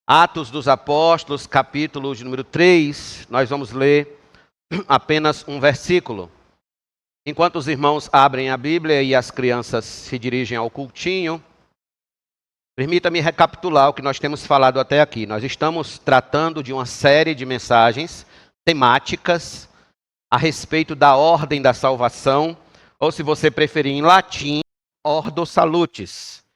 Atos dos Apóstolos, capítulo de número 3, nós vamos ler apenas um versículo. Enquanto os irmãos abrem a Bíblia e as crianças se dirigem ao cultinho, permita-me recapitular o que nós temos falado até aqui. Nós estamos tratando de uma série de mensagens temáticas a respeito da ordem da salvação, ou se você preferir em latim, Ordo Salutis.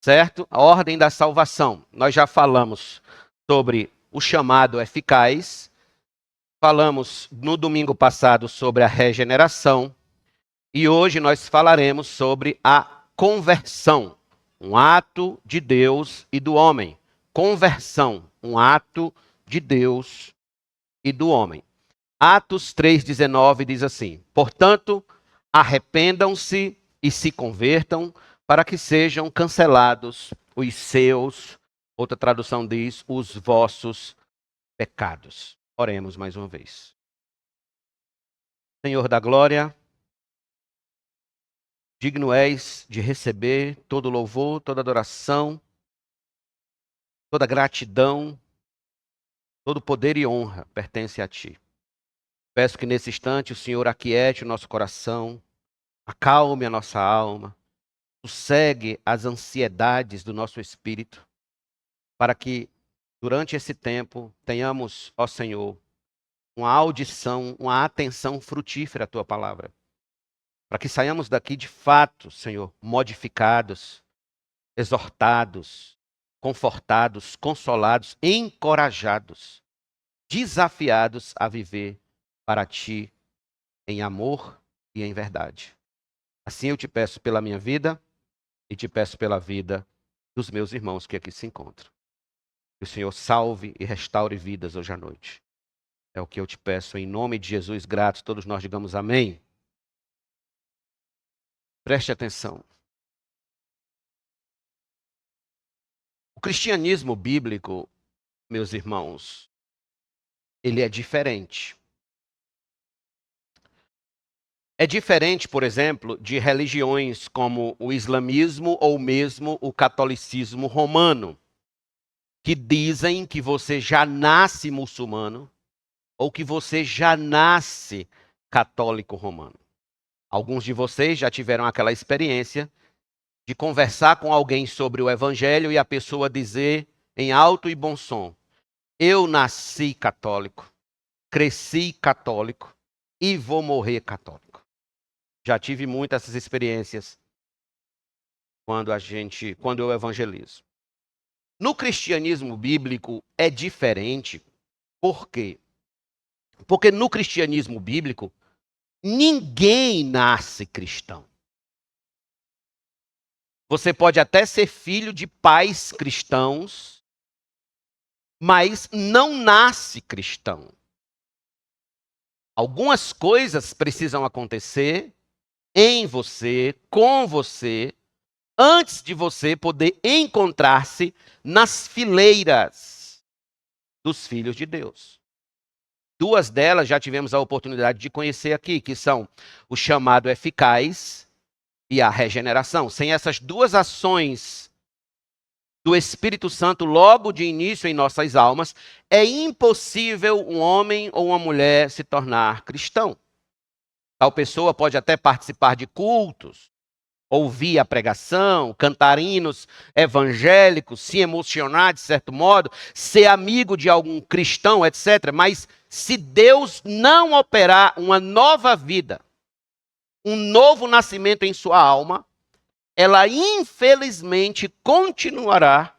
Certo? A ordem da salvação. Nós já falamos sobre o chamado eficaz, falamos no domingo passado sobre a regeneração, e hoje nós falaremos sobre a conversão, um ato de Deus e do homem. Conversão, um ato de Deus e do homem. Atos 3,19 diz assim: portanto, arrependam-se e se convertam, para que sejam cancelados os seus, outra tradução diz, os vossos pecados. Oremos mais uma vez. Senhor da glória, digno és de receber todo louvor, toda adoração, toda gratidão, todo poder e honra pertence a Ti. Peço que nesse instante o Senhor aquiete o nosso coração, acalme a nossa alma, sossegue as ansiedades do nosso espírito, para que durante esse tempo tenhamos, ó Senhor, uma audição, uma atenção frutífera à Tua palavra, para que saiamos daqui de fato, Senhor, modificados, exortados, confortados, consolados, encorajados, desafiados a viver para Ti em amor e em verdade. Assim eu te peço pela minha vida e te peço pela vida dos meus irmãos que aqui se encontram. Que o Senhor salve e restaure vidas hoje à noite. É o que eu te peço em nome de Jesus, gratos. Todos nós digamos amém. Preste atenção. O cristianismo bíblico, meus irmãos, ele é diferente. É diferente, por exemplo, de religiões como o islamismo ou mesmo o catolicismo romano, que dizem que você já nasce muçulmano ou que você já nasce católico romano. Alguns de vocês já tiveram aquela experiência de conversar com alguém sobre o evangelho e a pessoa dizer em alto e bom som: eu nasci católico, cresci católico e vou morrer católico. Já tive muitas essas experiências quando eu evangelizo. No cristianismo bíblico é diferente. Por quê? Porque no cristianismo bíblico ninguém nasce cristão. Você pode até ser filho de pais cristãos, mas não nasce cristão. Algumas coisas precisam acontecer em você, com você, antes de você poder encontrar-se nas fileiras dos filhos de Deus. Duas delas já tivemos a oportunidade de conhecer aqui, que são o chamado eficaz e a regeneração. Sem essas duas ações do Espírito Santo logo de início em nossas almas, é impossível um homem ou uma mulher se tornar cristão. Tal pessoa pode até participar de cultos, ouvir a pregação, cantar hinos evangélicos, se emocionar de certo modo, ser amigo de algum cristão, etc. Mas se Deus não operar uma nova vida, um novo nascimento em sua alma, ela infelizmente continuará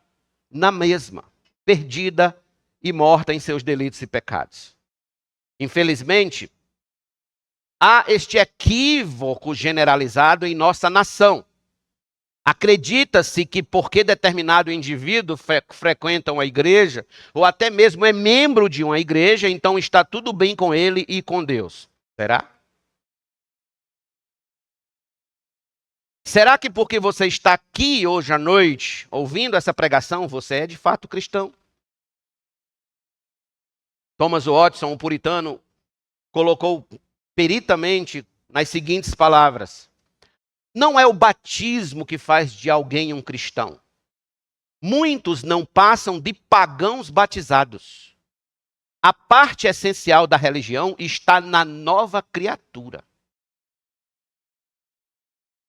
na mesma, perdida e morta em seus delitos e pecados. Infelizmente, há este equívoco generalizado em nossa nação. Acredita-se que porque determinado indivíduo frequenta uma igreja, ou até mesmo é membro de uma igreja, então está tudo bem com ele e com Deus. Será? Será que porque você está aqui hoje à noite, ouvindo essa pregação, você é de fato cristão? Thomas Watson, o puritano, colocou peritamente nas seguintes palavras: não é o batismo que faz de alguém um cristão, muitos não passam de pagãos batizados. A parte essencial da religião está na nova criatura.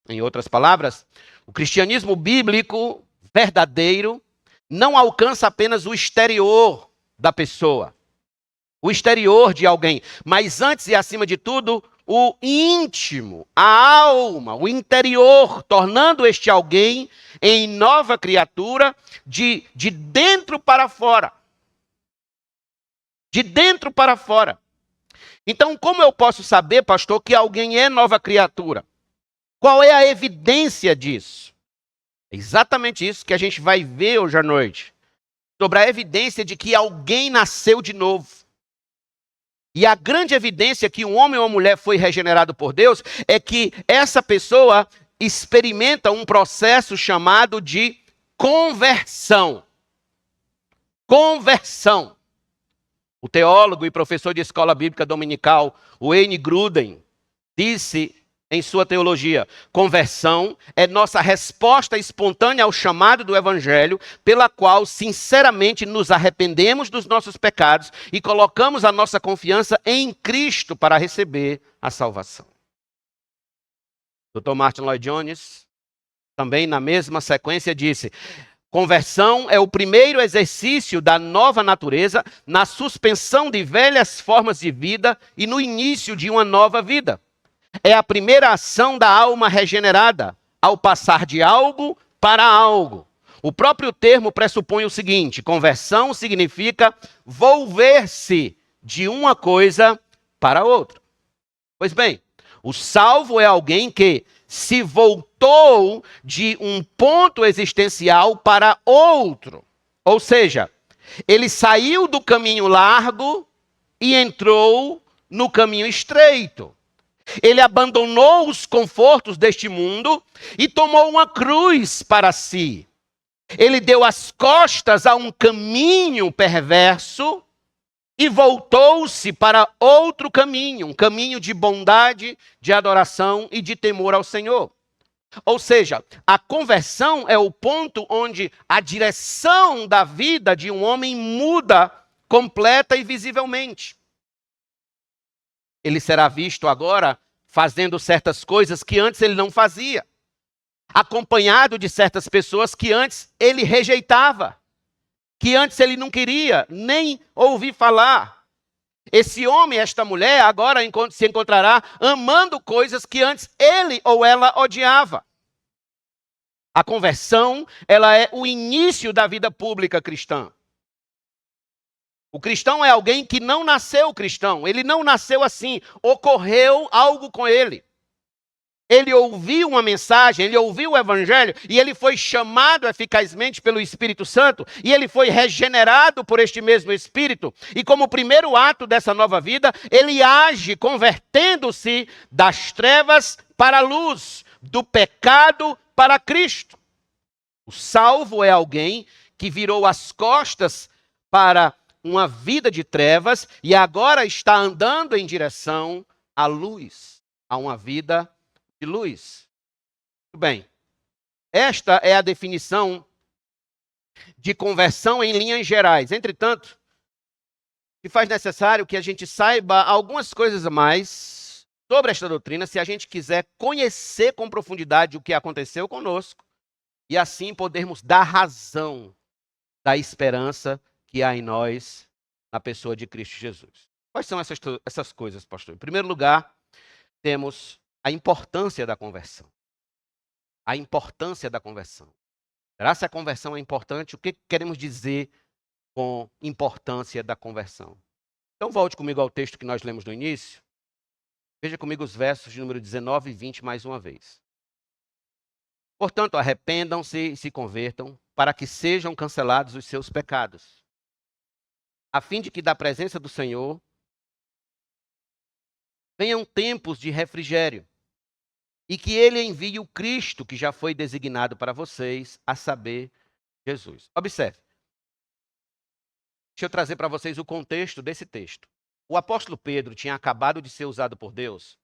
Em outras palavras, o cristianismo bíblico verdadeiro não alcança apenas o exterior da pessoa, o exterior de alguém, mas antes e acima de tudo, o íntimo, a alma, o interior, tornando este alguém em nova criatura de dentro para fora. De dentro para fora. Então, como eu posso saber, pastor, que alguém é nova criatura? Qual é a evidência disso? É exatamente isso que a gente vai ver hoje à noite. Sobre a evidência de que alguém nasceu de novo. E a grande evidência que um homem ou uma mulher foi regenerado por Deus é que essa pessoa experimenta um processo chamado de conversão. Conversão. O teólogo e professor de escola bíblica dominical, Wayne Grudem, disse em sua teologia: conversão é nossa resposta espontânea ao chamado do Evangelho, pela qual sinceramente nos arrependemos dos nossos pecados e colocamos a nossa confiança em Cristo para receber a salvação. Dr. Martin Lloyd Jones, também na mesma sequência, disse: conversão é o primeiro exercício da nova natureza na suspensão de velhas formas de vida e no início de uma nova vida. É a primeira ação da alma regenerada, ao passar de algo para algo. O próprio termo pressupõe o seguinte: conversão significa volver-se de uma coisa para outra. Pois bem, o salvo é alguém que se voltou de um ponto existencial para outro. Ou seja, ele saiu do caminho largo e entrou no caminho estreito. Ele abandonou os confortos deste mundo e tomou uma cruz para si. Ele deu as costas a um caminho perverso e voltou-se para outro caminho, um caminho de bondade, de adoração e de temor ao Senhor. Ou seja, a conversão é o ponto onde a direção da vida de um homem muda completa e visivelmente. Ele será visto agora fazendo certas coisas que antes ele não fazia, acompanhado de certas pessoas que antes ele rejeitava, que antes ele não queria nem ouvir falar. Esse homem, esta mulher, agora se encontrará amando coisas que antes ele ou ela odiava. A conversão, ela é o início da vida pública cristã. O cristão é alguém que não nasceu cristão. Ele não nasceu assim. Ocorreu algo com ele. Ele ouviu uma mensagem, ele ouviu o evangelho e ele foi chamado eficazmente pelo Espírito Santo e ele foi regenerado por este mesmo Espírito. E como primeiro ato dessa nova vida, ele age convertendo-se das trevas para a luz, do pecado para Cristo. O salvo é alguém que virou as costas para uma vida de trevas e agora está andando em direção à luz, a uma vida de luz. Muito bem. Esta é a definição de conversão em linhas gerais. Entretanto, se faz necessário que a gente saiba algumas coisas a mais sobre esta doutrina, se a gente quiser conhecer com profundidade o que aconteceu conosco e assim podermos dar razão da esperança que há em nós, na pessoa de Cristo Jesus. Quais são essas coisas, pastor? Em primeiro lugar, temos a importância da conversão. A importância da conversão. Será se a conversão é importante? O que queremos dizer com importância da conversão? Então volte comigo ao texto que nós lemos no início. Veja comigo os versos de número 19 e 20 mais uma vez. Portanto, arrependam-se e se convertam, para que sejam cancelados os seus pecados, a fim de que da presença do Senhor venham tempos de refrigério, e que ele envie o Cristo que já foi designado para vocês, a saber, Jesus. Observe. Deixa eu trazer para vocês o contexto desse texto. O apóstolo Pedro tinha acabado de ser usado por Deus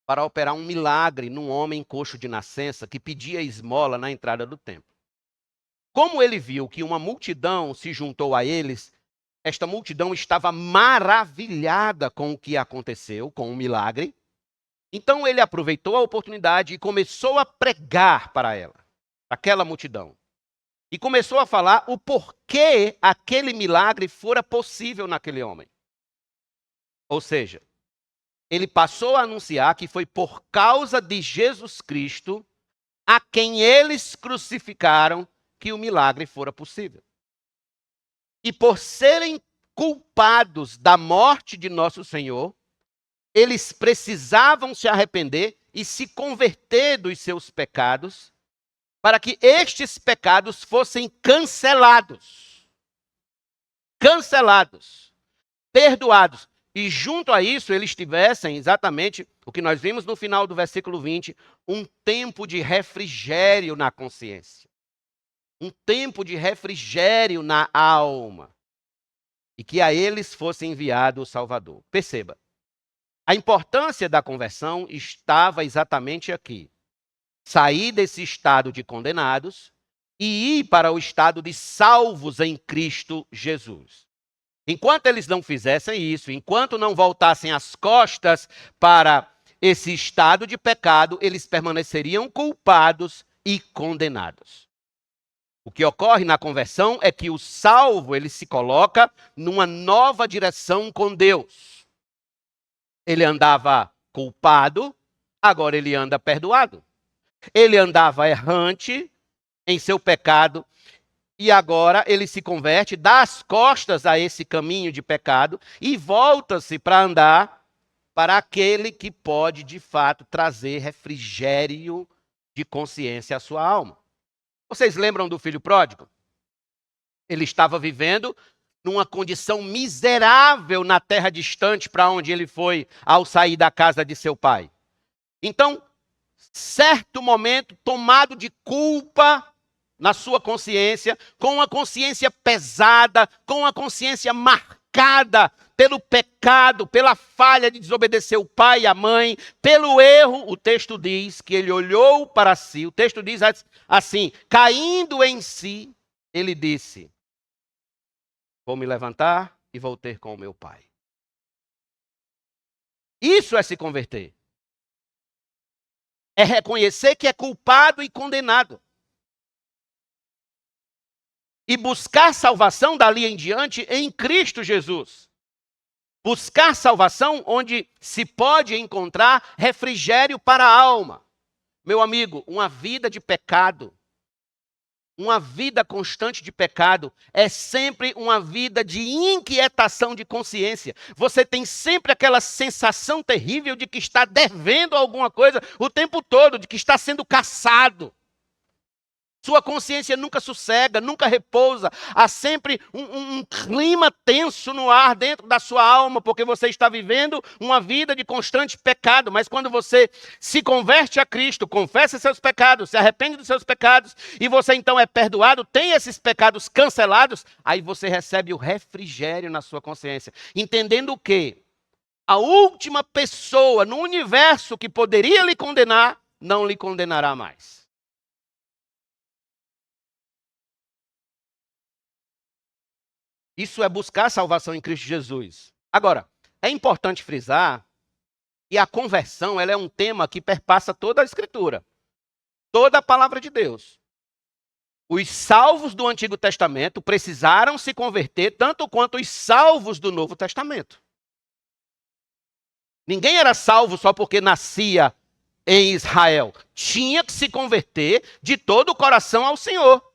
para operar um milagre num homem coxo de nascença que pedia esmola na entrada do templo. Como ele viu que uma multidão se juntou a eles, esta multidão estava maravilhada com o que aconteceu, com o milagre. Então ele aproveitou a oportunidade e começou a pregar para ela, para aquela multidão. E começou a falar o porquê aquele milagre fora possível naquele homem. Ou seja, ele passou a anunciar que foi por causa de Jesus Cristo, a quem eles crucificaram, que o milagre fora possível. E por serem culpados da morte de nosso Senhor, eles precisavam se arrepender e se converter dos seus pecados, para que estes pecados fossem cancelados. Cancelados. Perdoados. E junto a isso, eles tivessem exatamente o que nós vimos no final do versículo 20, um tempo de refrigério na consciência. Um tempo de refrigério na alma. E que a eles fosse enviado o Salvador. Perceba, a importância da conversão estava exatamente aqui. Sair desse estado de condenados e ir para o estado de salvos em Cristo Jesus. Enquanto eles não fizessem isso, enquanto não voltassem as costas para esse estado de pecado, eles permaneceriam culpados e condenados. O que ocorre na conversão é que o salvo, ele se coloca numa nova direção com Deus. Ele andava culpado, agora ele anda perdoado. Ele andava errante em seu pecado e agora ele se converte, dá as costas a esse caminho de pecado e volta-se para andar para aquele que pode, de fato, trazer refrigério de consciência à sua alma. Vocês lembram do filho pródigo? Ele estava vivendo numa condição miserável na terra distante para onde ele foi ao sair da casa de seu pai. Então, certo momento, tomado de culpa na sua consciência, com uma consciência pesada, com uma consciência marcada pelo pecado, pela falha de desobedecer o pai e a mãe, pelo erro, o texto diz que ele olhou para si, o texto diz assim, caindo em si, ele disse, vou me levantar e vou ter com o meu pai. Isso é se converter. É reconhecer que é culpado e condenado. E buscar salvação dali em diante em Cristo Jesus. Buscar salvação onde se pode encontrar refrigério para a alma. Meu amigo, uma vida de pecado, uma vida constante de pecado, é sempre uma vida de inquietação de consciência. Você tem sempre aquela sensação terrível de que está devendo alguma coisa o tempo todo, de que está sendo caçado. Sua consciência nunca sossega, nunca repousa. Há sempre um clima tenso no ar dentro da sua alma, porque você está vivendo uma vida de constante pecado. Mas quando você se converte a Cristo, confessa seus pecados, se arrepende dos seus pecados, e você então é perdoado, tem esses pecados cancelados, aí você recebe o refrigério na sua consciência. Entendendo que a última pessoa no universo que poderia lhe condenar, não lhe condenará mais. Isso é buscar salvação em Cristo Jesus. Agora, é importante frisar que a conversão ela é um tema que perpassa toda a Escritura, toda a palavra de Deus. Os salvos do Antigo Testamento precisaram se converter tanto quanto os salvos do Novo Testamento. Ninguém era salvo só porque nascia em Israel. Tinha que se converter de todo o coração ao Senhor.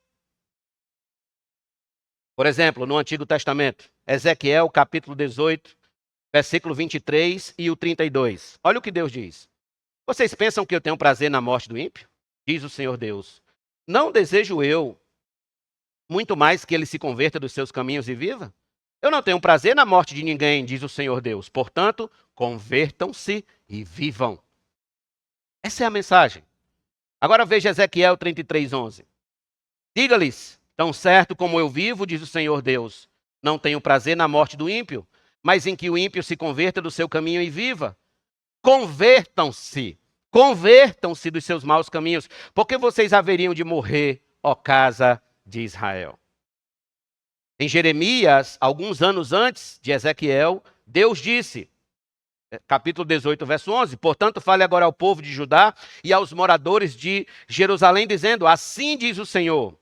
Por exemplo, no Antigo Testamento, Ezequiel, capítulo 18, versículo 23 e o 32. Olha o que Deus diz. Vocês pensam que eu tenho prazer na morte do ímpio? Diz o Senhor Deus. Não desejo eu muito mais que ele se converta dos seus caminhos e viva? Eu não tenho prazer na morte de ninguém, diz o Senhor Deus. Portanto, convertam-se e vivam. Essa é a mensagem. Agora veja Ezequiel 33, 11. Diga-lhes, tão certo como eu vivo, diz o Senhor Deus, não tenho prazer na morte do ímpio, mas em que o ímpio se converta do seu caminho e viva. Convertam-se dos seus maus caminhos, porque vocês haveriam de morrer, ó casa de Israel. Em Jeremias, alguns anos antes de Ezequiel, Deus disse, capítulo 18, verso 11, portanto, fale agora ao povo de Judá e aos moradores de Jerusalém, dizendo, assim diz o Senhor,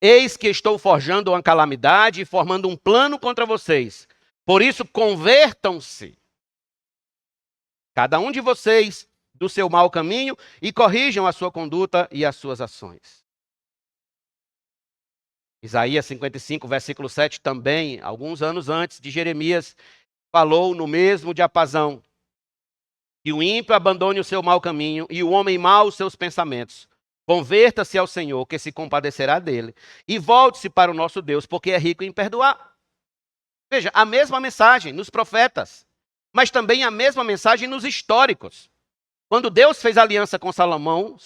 eis que estou forjando uma calamidade e formando um plano contra vocês. Por isso, convertam-se, cada um de vocês, do seu mau caminho e corrijam a sua conduta e as suas ações. Isaías 55, versículo 7, também, alguns anos antes de Jeremias, falou no mesmo diapasão, que o ímpio abandone o seu mau caminho e o homem mau os seus pensamentos. Converta-se ao Senhor, que se compadecerá dele, e volte-se para o nosso Deus, porque é rico em perdoar. Veja, a mesma mensagem nos profetas, mas também a mesma mensagem nos históricos. Quando Deus fez aliança com Salomão,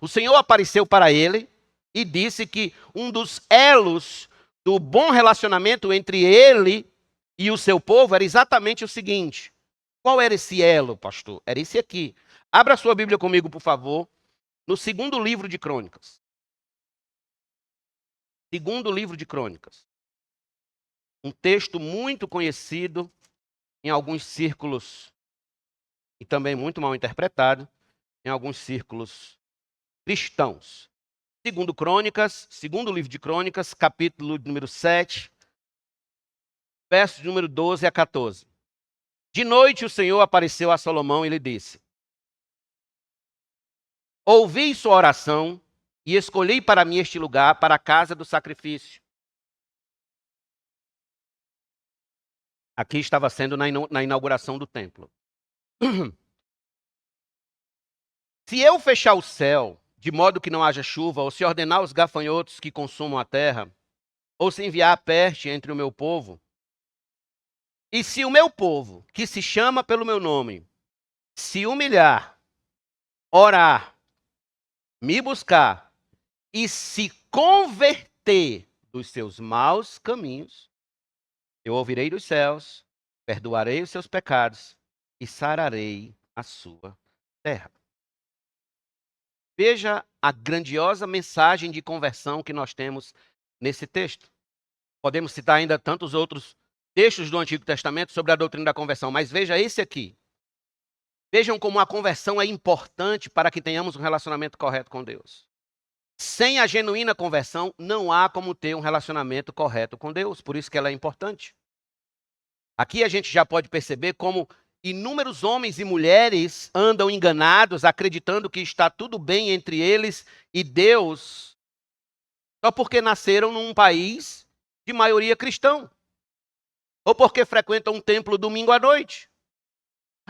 o Senhor apareceu para ele e disse que um dos elos do bom relacionamento entre ele e o seu povo era exatamente o seguinte. Qual era esse elo, pastor? Era esse aqui. Abra sua Bíblia comigo, por favor, no segundo livro de Crônicas. Segundo livro de Crônicas. Um texto muito conhecido em alguns círculos e também muito mal interpretado em alguns círculos cristãos. Segundo Crônicas, segundo livro de Crônicas, capítulo número 7, versos número 12 a 14. De noite o Senhor apareceu a Salomão e lhe disse, ouvi sua oração e escolhi para mim este lugar, para a casa do sacrifício. Aqui estava sendo na inauguração do templo. Se eu fechar o céu, de modo que não haja chuva, ou se ordenar os gafanhotos que consumam a terra, ou se enviar a peste entre o meu povo, e se o meu povo, que se chama pelo meu nome, se humilhar, orar, me buscar e se converter dos seus maus caminhos, eu ouvirei dos céus, perdoarei os seus pecados e sararei a sua terra. Veja a grandiosa mensagem de conversão que nós temos nesse texto. Podemos citar ainda tantos outros textos do Antigo Testamento sobre a doutrina da conversão, mas veja esse aqui. Vejam como a conversão é importante para que tenhamos um relacionamento correto com Deus. Sem a genuína conversão, não há como ter um relacionamento correto com Deus, por isso que ela é importante. Aqui a gente já pode perceber como inúmeros homens e mulheres andam enganados, acreditando que está tudo bem entre eles e Deus, só porque nasceram num país de maioria cristã, ou porque frequentam um templo domingo à noite.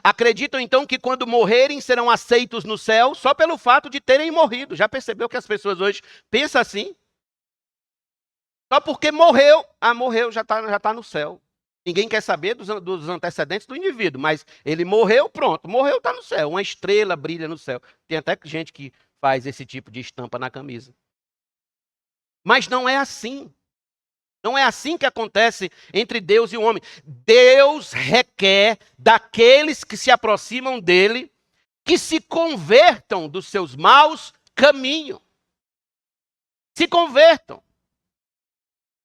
Acreditam então que quando morrerem serão aceitos no céu só pelo fato de terem morrido. Já percebeu que as pessoas hoje pensam assim? Só porque morreu, morreu, já tá no céu. Ninguém quer saber dos antecedentes do indivíduo, mas ele morreu, pronto. Morreu, está no céu. Uma estrela brilha no céu. Tem até gente que faz esse tipo de estampa na camisa. Mas não é assim. Não é assim que acontece entre Deus e o homem. Deus requer daqueles que se aproximam dele que se convertam dos seus maus caminhos. Se convertam.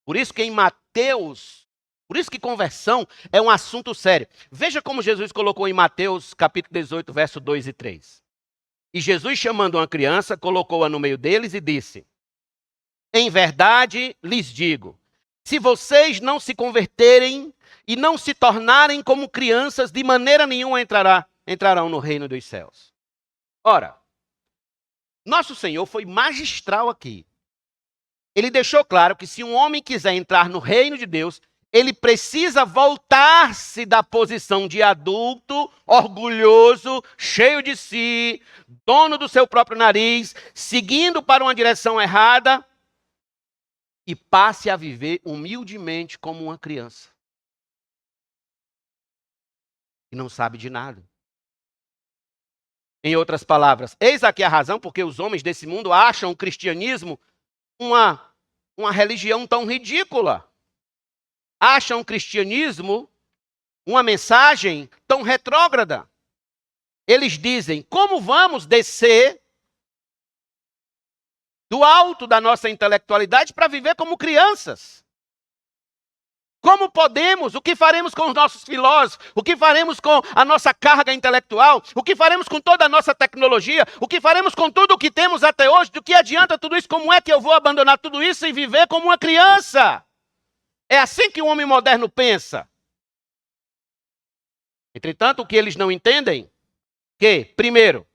Por isso que em Mateus, por isso que conversão é um assunto sério. Veja como Jesus colocou em Mateus capítulo 18, verso 2 e 3. E Jesus, chamando uma criança, colocou-a no meio deles e disse, em verdade lhes digo, se vocês não se converterem e não se tornarem como crianças, de maneira nenhuma entrarão no reino dos céus. Ora, nosso Senhor foi magistral aqui. Ele deixou claro que se um homem quiser entrar no reino de Deus, ele precisa voltar-se da posição de adulto, orgulhoso, cheio de si, dono do seu próprio nariz, seguindo para uma direção errada, e passe a viver humildemente como uma criança. Que não sabe de nada. Em outras palavras, eis aqui a razão porque os homens desse mundo acham o cristianismo uma religião tão ridícula. Acham o cristianismo uma mensagem tão retrógrada. Eles dizem, como vamos descer do alto da nossa intelectualidade para viver como crianças. Como podemos? O que faremos com os nossos filósofos? O que faremos com a nossa carga intelectual? O que faremos com toda a nossa tecnologia? O que faremos com tudo o que temos até hoje? Do que adianta tudo isso? Como é que eu vou abandonar tudo isso e viver como uma criança? É assim que o homem moderno pensa. Entretanto, o que eles não entendem? Que, primeiro,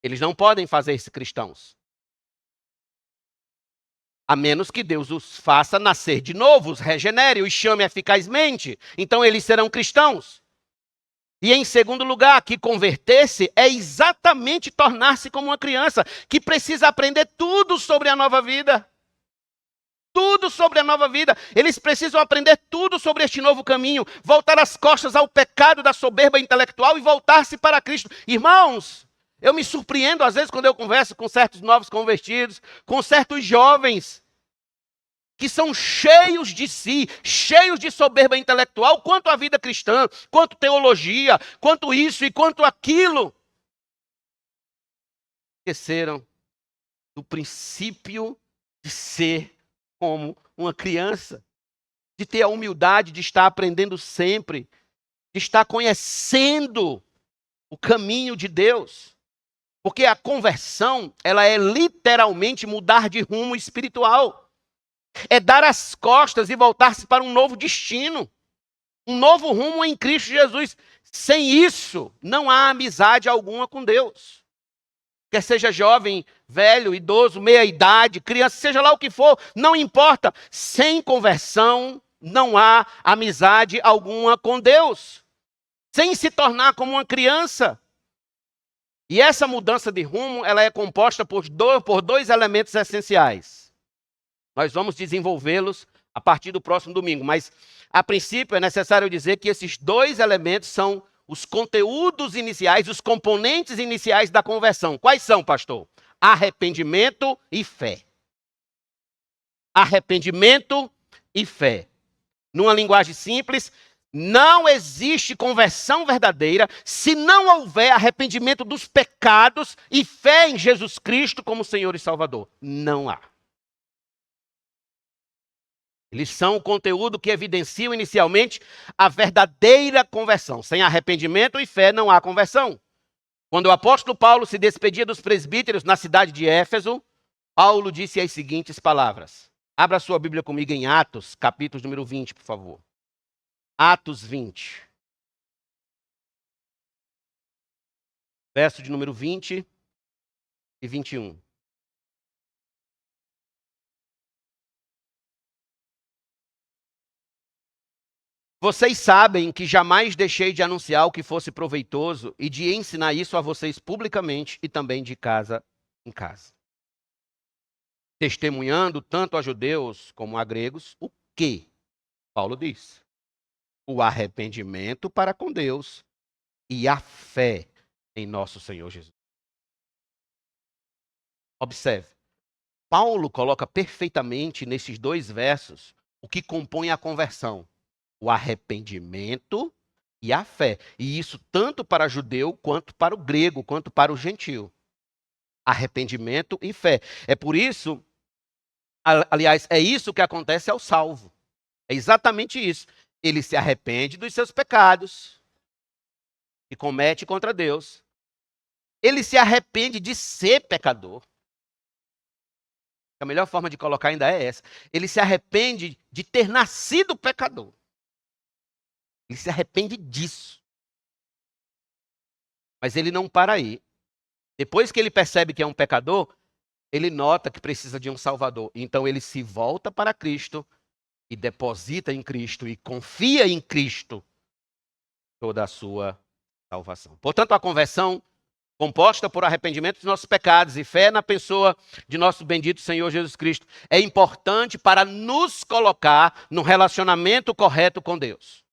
eles não podem fazer-se cristãos. A menos que Deus os faça nascer de novo, os regenere, os chame eficazmente. Então eles serão cristãos. E em segundo lugar, que converter-se é exatamente tornar-se como uma criança, que precisa aprender tudo sobre a nova vida. Tudo sobre a nova vida. Eles precisam aprender tudo sobre este novo caminho, voltar as costas ao pecado da soberba intelectual e voltar-se para Cristo. Irmãos, eu me surpreendo às vezes quando eu converso com certos novos convertidos, com certos jovens que são cheios de si, cheios de soberba intelectual, quanto à vida cristã, quanto teologia, quanto isso e quanto aquilo. Esqueceram do princípio de ser como uma criança, de ter a humildade de estar aprendendo sempre, de estar conhecendo o caminho de Deus. Porque a conversão, ela é literalmente mudar de rumo espiritual. É dar as costas e voltar-se para um novo destino. Um novo rumo em Cristo Jesus. Sem isso, não há amizade alguma com Deus. Quer seja jovem, velho, idoso, meia-idade, criança, seja lá o que for, não importa. Sem conversão, não há amizade alguma com Deus. Sem se tornar como uma criança. E essa mudança de rumo, ela é composta por dois elementos essenciais. Nós vamos desenvolvê-los a partir do próximo domingo, mas a princípio é necessário dizer que esses dois elementos são os conteúdos iniciais, os componentes iniciais da conversão. Quais são, pastor? Arrependimento e fé. Arrependimento e fé. Numa linguagem simples, não existe conversão verdadeira se não houver arrependimento dos pecados e fé em Jesus Cristo como Senhor e Salvador. Não há. Eles são o conteúdo que evidenciam inicialmente a verdadeira conversão. Sem arrependimento e fé não há conversão. Quando o apóstolo Paulo se despedia dos presbíteros na cidade de Éfeso, Paulo disse as seguintes palavras. Abra sua Bíblia comigo em Atos, capítulo número 20, por favor. Atos 20. Verso de número 20 e 21. Vocês sabem que jamais deixei de anunciar o que fosse proveitoso e de ensinar isso a vocês publicamente e também de casa em casa. Testemunhando tanto a judeus como a gregos, o que Paulo diz? O arrependimento para com Deus e a fé em nosso Senhor Jesus. Observe, Paulo coloca perfeitamente nesses dois versos o que compõe a conversão. O arrependimento e a fé. E isso tanto para judeu, quanto para o grego, quanto para o gentil. Arrependimento e fé. É por isso, aliás, é isso que acontece ao salvo. É exatamente isso. Ele se arrepende dos seus pecados que comete contra Deus. Ele se arrepende de ser pecador. A melhor forma de colocar ainda é essa. Ele se arrepende de ter nascido pecador. Ele se arrepende disso. Mas ele não para aí. Depois que ele percebe que é um pecador, ele nota que precisa de um Salvador. Então ele se volta para Cristo e deposita em Cristo e confia em Cristo toda a sua salvação. Portanto, a conversão, composta por arrependimento dos nossos pecados e fé na pessoa de nosso bendito Senhor Jesus Cristo, é importante para nos colocar no relacionamento correto com Deus.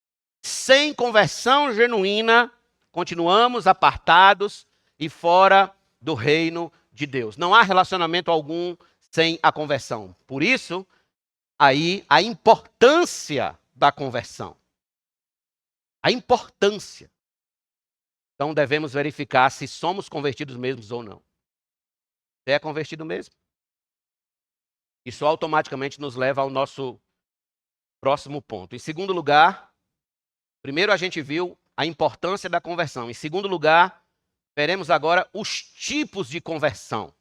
Sem conversão genuína, continuamos apartados e fora do reino de Deus. Não há relacionamento algum sem a conversão. Por isso, aí a importância da conversão. A importância. Então devemos verificar se somos convertidos mesmos ou não. Você é convertido mesmo? Isso automaticamente nos leva ao nosso próximo ponto. Em segundo lugar, primeiro a gente viu a importância da conversão. Em segundo lugar, veremos agora os tipos de conversão.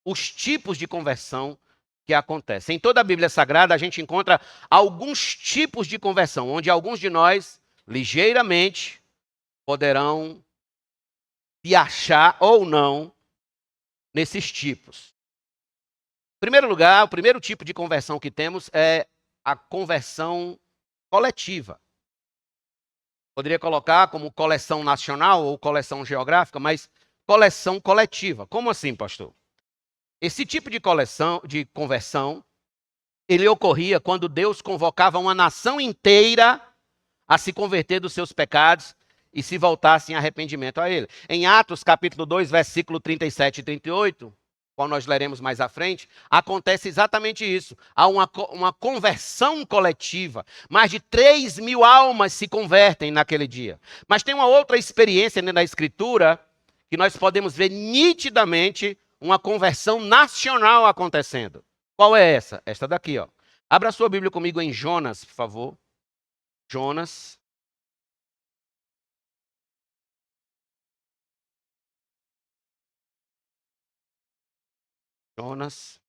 Os tipos de conversão que acontecem. Em toda a Bíblia Sagrada, a gente encontra alguns tipos de conversão, onde alguns de nós, ligeiramente, poderão se achar ou não nesses tipos. Em primeiro lugar, o primeiro tipo de conversão que temos é a conversão coletiva. Poderia colocar como coleção nacional ou coleção geográfica, mas coleção coletiva. Como assim, pastor? Esse tipo de conversão, ele ocorria quando Deus convocava uma nação inteira a se converter dos seus pecados e se voltasse em arrependimento a ele. Em Atos, capítulo 2, versículo 37 e 38, qual nós leremos mais à frente, acontece exatamente isso. Há uma conversão coletiva. Mais de 3.000 almas se convertem naquele dia. Mas tem uma outra experiência na Escritura que nós podemos ver nitidamente uma conversão nacional acontecendo. Qual é essa? Esta daqui, ó. Abra sua Bíblia comigo em Jonas, por favor. Jonas. Jonas.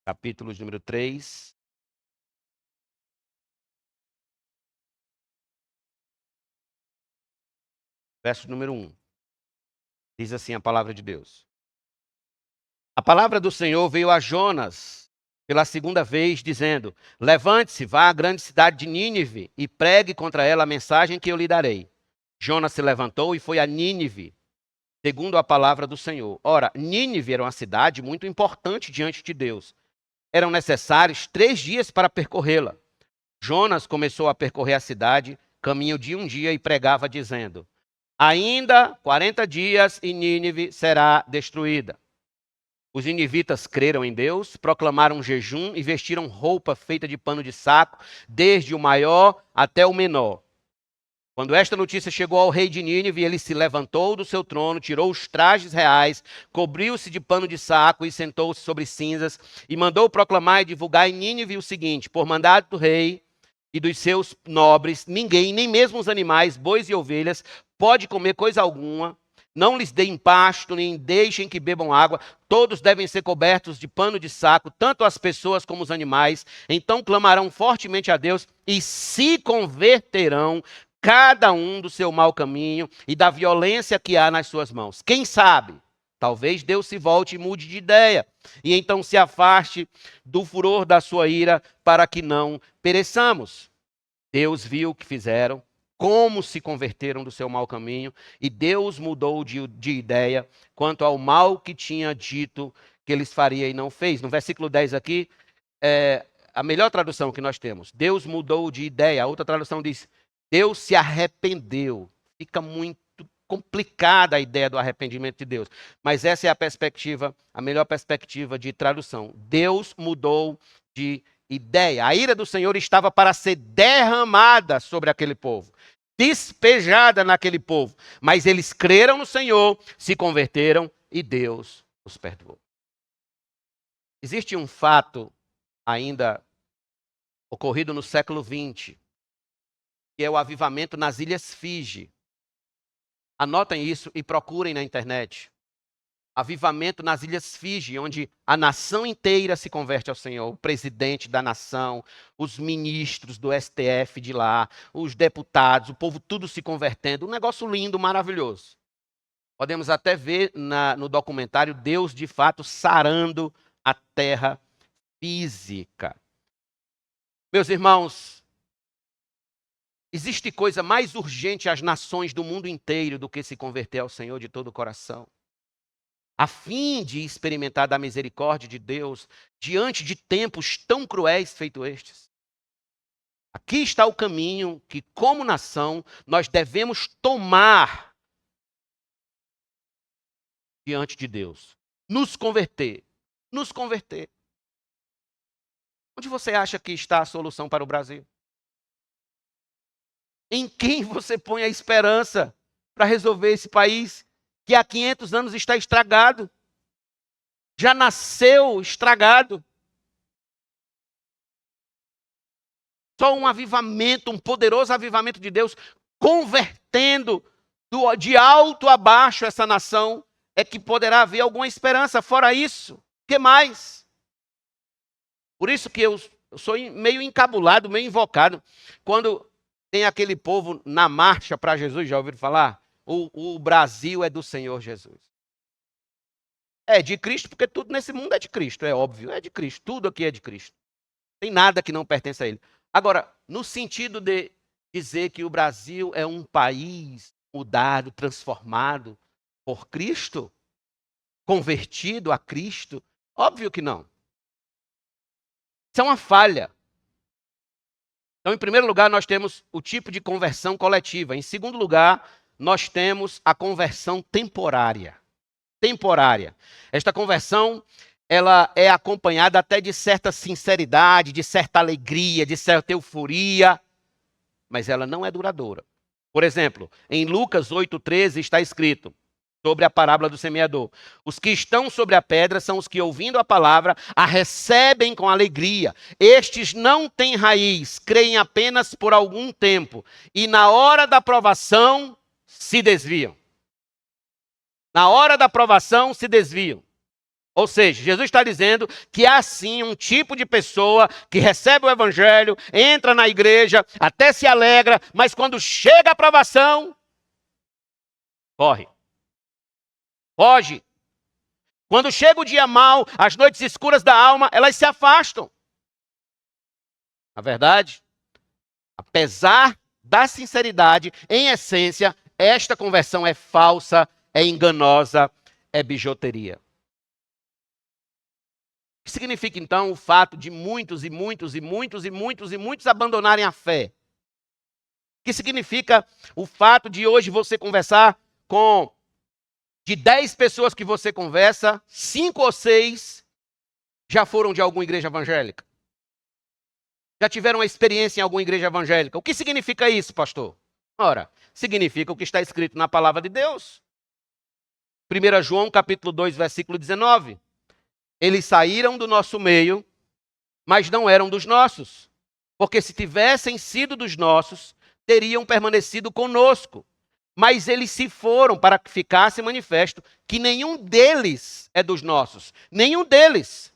Capítulo número 3. Verso número 1. Diz assim a palavra de Deus. A palavra do Senhor veio a Jonas pela segunda vez, dizendo: levante-se, vá à grande cidade de Nínive e pregue contra ela a mensagem que eu lhe darei. Jonas se levantou e foi a Nínive, segundo a palavra do Senhor. Ora, Nínive era uma cidade muito importante diante de Deus. Eram necessários 3 dias para percorrê-la. Jonas começou a percorrer a cidade, caminho de um dia, e pregava, dizendo: ainda 40 dias e Nínive será destruída. Os ninivitas creram em Deus, proclamaram jejum e vestiram roupa feita de pano de saco, desde o maior até o menor. Quando esta notícia chegou ao rei de Nínive, ele se levantou do seu trono, tirou os trajes reais, cobriu-se de pano de saco e sentou-se sobre cinzas, e mandou proclamar e divulgar em Nínive o seguinte: por mandado do rei e dos seus nobres, ninguém, nem mesmo os animais, bois e ovelhas, pode comer coisa alguma. Não lhes deem pasto, nem deixem que bebam água. Todos devem ser cobertos de pano de saco, tanto as pessoas como os animais. Então clamarão fortemente a Deus e se converterão, cada um do seu mau caminho e da violência que há nas suas mãos. Quem sabe? Talvez Deus se volte e mude de ideia, e então se afaste do furor da sua ira, para que não pereçamos. Deus viu o que fizeram, como se converteram do seu mau caminho, e Deus mudou de ideia quanto ao mal que tinha dito que eles faria e não fez. No versículo 10 aqui, a melhor tradução que nós temos: Deus mudou de ideia. A outra tradução diz: Deus se arrependeu. Fica muito complicada a ideia do arrependimento de Deus, mas essa é a perspectiva, a melhor perspectiva de tradução. Deus mudou de ideia. A ira do Senhor estava para ser derramada sobre aquele povo, despejada naquele povo, mas eles creram no Senhor, se converteram e Deus os perdoou. Existe um fato ainda ocorrido no século XX, que é o avivamento nas Ilhas Fiji. Anotem isso e procurem na internet. Avivamento nas Ilhas Fiji, onde a nação inteira se converte ao Senhor. O presidente da nação, os ministros do STF de lá, os deputados, o povo tudo se convertendo. Um negócio lindo, maravilhoso. Podemos até ver no documentário Deus, de fato, sarando a terra física. Meus irmãos, existe coisa mais urgente às nações do mundo inteiro do que se converter ao Senhor de todo o coração, a fim de experimentar da misericórdia de Deus diante de tempos tão cruéis feito estes. Aqui está o caminho que, como nação, nós devemos tomar diante de Deus. Nos converter. Nos converter. Onde você acha que está a solução para o Brasil? Em quem você põe a esperança para resolver esse país que há 500 anos está estragado. Já nasceu estragado. Só um avivamento, um poderoso avivamento de Deus, convertendo de alto a baixo essa nação, é que poderá haver alguma esperança. Fora isso, o que mais? Por isso que eu sou meio encabulado, meio invocado, quando tem aquele povo na marcha para Jesus, já ouviram falar? O Brasil é do Senhor Jesus. É de Cristo, porque tudo nesse mundo é de Cristo, é óbvio, é de Cristo, tudo aqui é de Cristo. Tem nada que não pertence a Ele. Agora, no sentido de dizer que o Brasil é um país mudado, transformado por Cristo, convertido a Cristo, óbvio que não. Isso é uma falha. Então, em primeiro lugar, nós temos o tipo de conversão coletiva. Em segundo lugar, nós temos a conversão temporária. Temporária. Esta conversão, ela é acompanhada até de certa sinceridade, de certa alegria, de certa euforia, mas ela não é duradoura. Por exemplo, em Lucas 8,13 está escrito sobre a parábola do semeador: os que estão sobre a pedra são os que, ouvindo a palavra, a recebem com alegria. Estes não têm raiz, creem apenas por algum tempo, e na hora da provação se desviam. Na hora da provação se desviam. Ou seja, Jesus está dizendo que há sim um tipo de pessoa que recebe o evangelho, entra na igreja, até se alegra, mas quando chega a provação, corre. Foge. Quando chega o dia mau, as noites escuras da alma, elas se afastam. Na verdade, apesar da sinceridade, em essência, esta conversão é falsa, é enganosa, é bijuteria. O que significa, então, o fato de muitos abandonarem a fé? O que significa o fato de hoje você conversar com, de 10 pessoas que você conversa, 5 ou 6 já foram de alguma igreja evangélica? Já tiveram uma experiência em alguma igreja evangélica? O que significa isso, pastor? Ora, significa o que está escrito na palavra de Deus. 1 João capítulo 2, versículo 19. Eles saíram do nosso meio, mas não eram dos nossos. Porque se tivessem sido dos nossos, teriam permanecido conosco. Mas eles se foram para que ficasse manifesto que nenhum deles é dos nossos. Nenhum deles.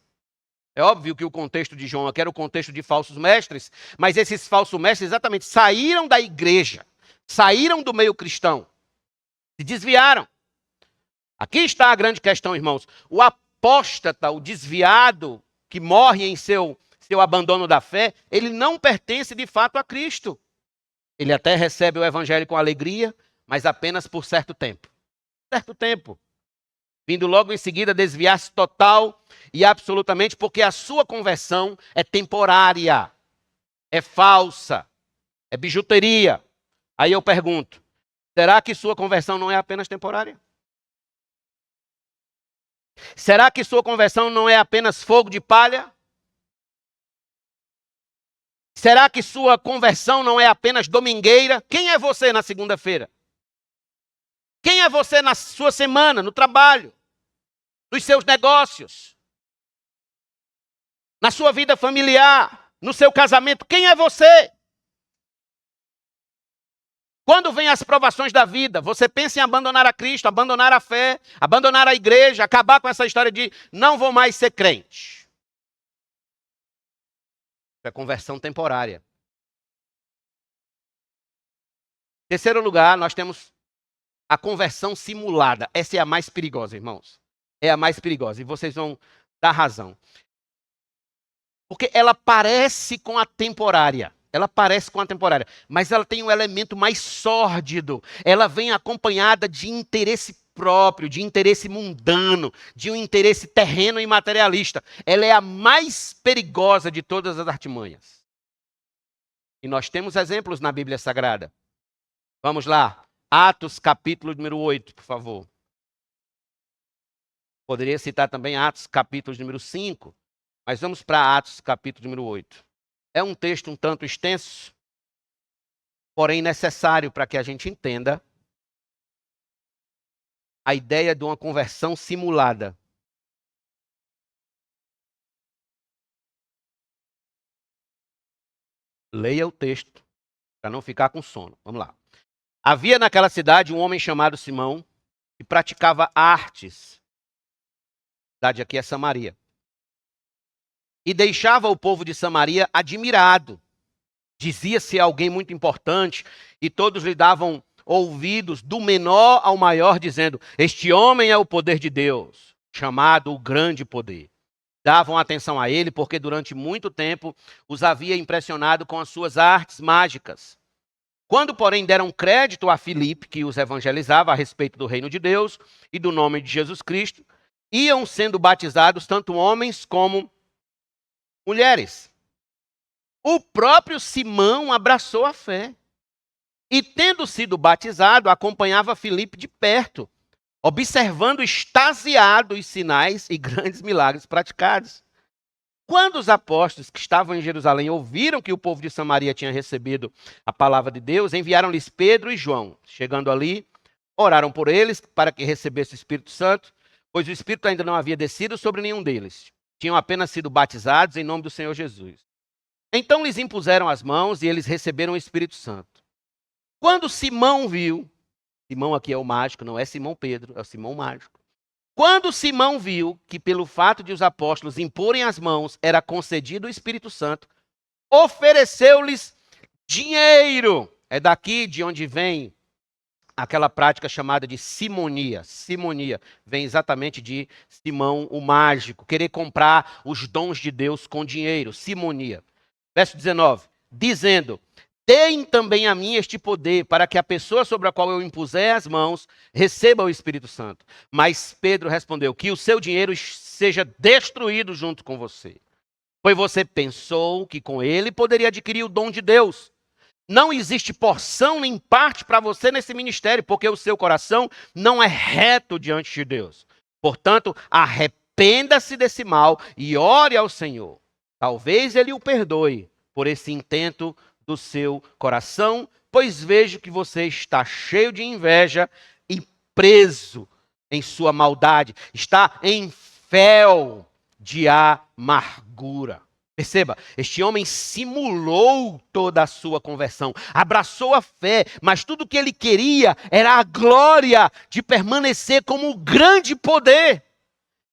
É óbvio que o contexto de João aqui era o contexto de falsos mestres, mas esses falsos mestres exatamente saíram da igreja, saíram do meio cristão, se desviaram. Aqui está a grande questão, irmãos. O apóstata, o desviado, que morre em seu abandono da fé, ele não pertence de fato a Cristo. Ele até recebe o evangelho com alegria, mas apenas por certo tempo. Certo tempo. Vindo logo em seguida desviar-se total e absolutamente, porque a sua conversão é temporária, é falsa, é bijuteria. Aí eu pergunto, será que sua conversão não é apenas temporária? Será que sua conversão não é apenas fogo de palha? Será que sua conversão não é apenas domingueira? Quem é você na segunda-feira? Quem é você na sua semana, no trabalho, nos seus negócios, na sua vida familiar, no seu casamento? Quem é você? Quando vem as provações da vida, você pensa em abandonar a Cristo, abandonar a fé, abandonar a igreja, acabar com essa história de não vou mais ser crente. É conversão temporária. Em terceiro lugar, nós temos a conversão simulada. Essa é a mais perigosa, irmãos. É a mais perigosa. E vocês vão dar razão. Porque ela parece com a temporária. Ela parece com a temporária. Mas ela tem um elemento mais sórdido. Ela vem acompanhada de interesse próprio, de interesse mundano, de um interesse terreno e materialista. Ela é a mais perigosa de todas as artimanhas. E nós temos exemplos na Bíblia Sagrada. Vamos lá. Atos, capítulo número 8, por favor. Poderia citar também Atos, capítulo número 5, mas vamos para Atos, capítulo número 8. É um texto um tanto extenso, porém necessário para que a gente entenda a ideia de uma conversão simulada. Leia o texto, para não ficar com sono. Vamos lá. Havia naquela cidade um homem chamado Simão, que praticava artes. A cidade aqui é Samaria. E deixava o povo de Samaria admirado. Dizia-se alguém muito importante, e todos lhe davam ouvidos, do menor ao maior, dizendo: este homem é o poder de Deus, chamado o grande poder. Davam atenção a ele, porque durante muito tempo os havia impressionado com as suas artes mágicas. Quando, porém, deram crédito a Filipe, que os evangelizava a respeito do reino de Deus e do nome de Jesus Cristo, iam sendo batizados tanto homens como mulheres. O próprio Simão abraçou a fé e, tendo sido batizado, acompanhava Filipe de perto, observando extasiado os sinais e grandes milagres praticados. Quando os apóstolos que estavam em Jerusalém ouviram que o povo de Samaria tinha recebido a palavra de Deus, enviaram-lhes Pedro e João. Chegando ali, oraram por eles para que recebessem o Espírito Santo, pois o Espírito ainda não havia descido sobre nenhum deles. Tinham apenas sido batizados em nome do Senhor Jesus. Então lhes impuseram as mãos e eles receberam o Espírito Santo. Quando Simão viu, Simão aqui é o mágico, não é Simão Pedro, é o Simão mágico. Quando Simão viu que pelo fato de os apóstolos imporem as mãos era concedido o Espírito Santo, ofereceu-lhes dinheiro. É daqui de onde vem aquela prática chamada de simonia. Simonia vem exatamente de Simão o mágico, querer comprar os dons de Deus com dinheiro, simonia. Verso 19, dizendo: deem também a mim este poder, para que a pessoa sobre a qual eu impuser as mãos receba o Espírito Santo. Mas Pedro respondeu: que o seu dinheiro seja destruído junto com você. Pois você pensou que com ele poderia adquirir o dom de Deus. Não existe porção nem parte para você nesse ministério, porque o seu coração não é reto diante de Deus. Portanto, arrependa-se desse mal e ore ao Senhor. Talvez ele o perdoe por esse intento do seu coração, pois vejo que você está cheio de inveja e preso em sua maldade. Está em fel de amargura. Perceba, este homem simulou toda a sua conversão, abraçou a fé, mas tudo que ele queria era a glória de permanecer como o grande poder.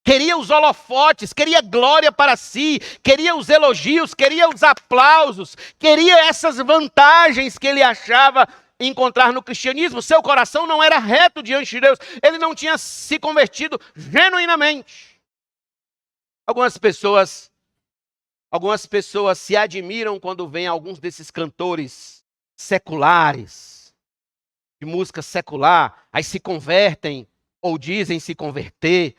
Queria os holofotes, queria glória para si, queria os elogios, queria os aplausos, queria essas vantagens que ele achava encontrar no cristianismo. Seu coração não era reto diante de Deus, ele não tinha se convertido genuinamente. Algumas pessoas se admiram quando veem alguns desses cantores seculares, de música secular, aí se convertem ou dizem se converter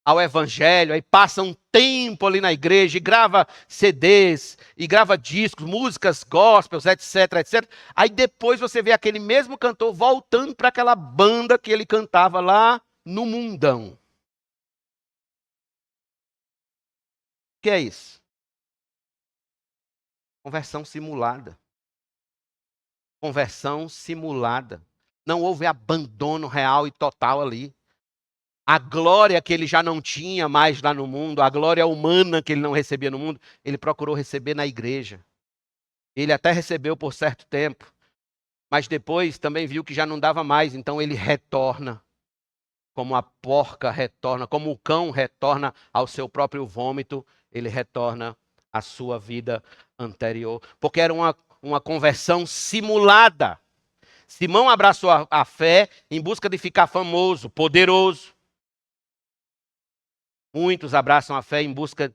ao evangelho, aí passa um tempo ali na igreja e grava CDs, e grava discos, músicas gospels, etc, etc. Aí depois você vê aquele mesmo cantor voltando para aquela banda que ele cantava lá no mundão. O que é isso? Conversão simulada. Conversão simulada. Não houve abandono real e total ali. A glória que ele já não tinha mais lá no mundo, a glória humana que ele não recebia no mundo, ele procurou receber na igreja. Ele até recebeu por certo tempo, mas depois também viu que já não dava mais, então ele retorna, como a porca retorna, como o cão retorna ao seu próprio vômito, ele retorna à sua vida anterior, porque era uma conversão simulada. Simão abraçou a fé em busca de ficar famoso, poderoso. Muitos abraçam a fé em busca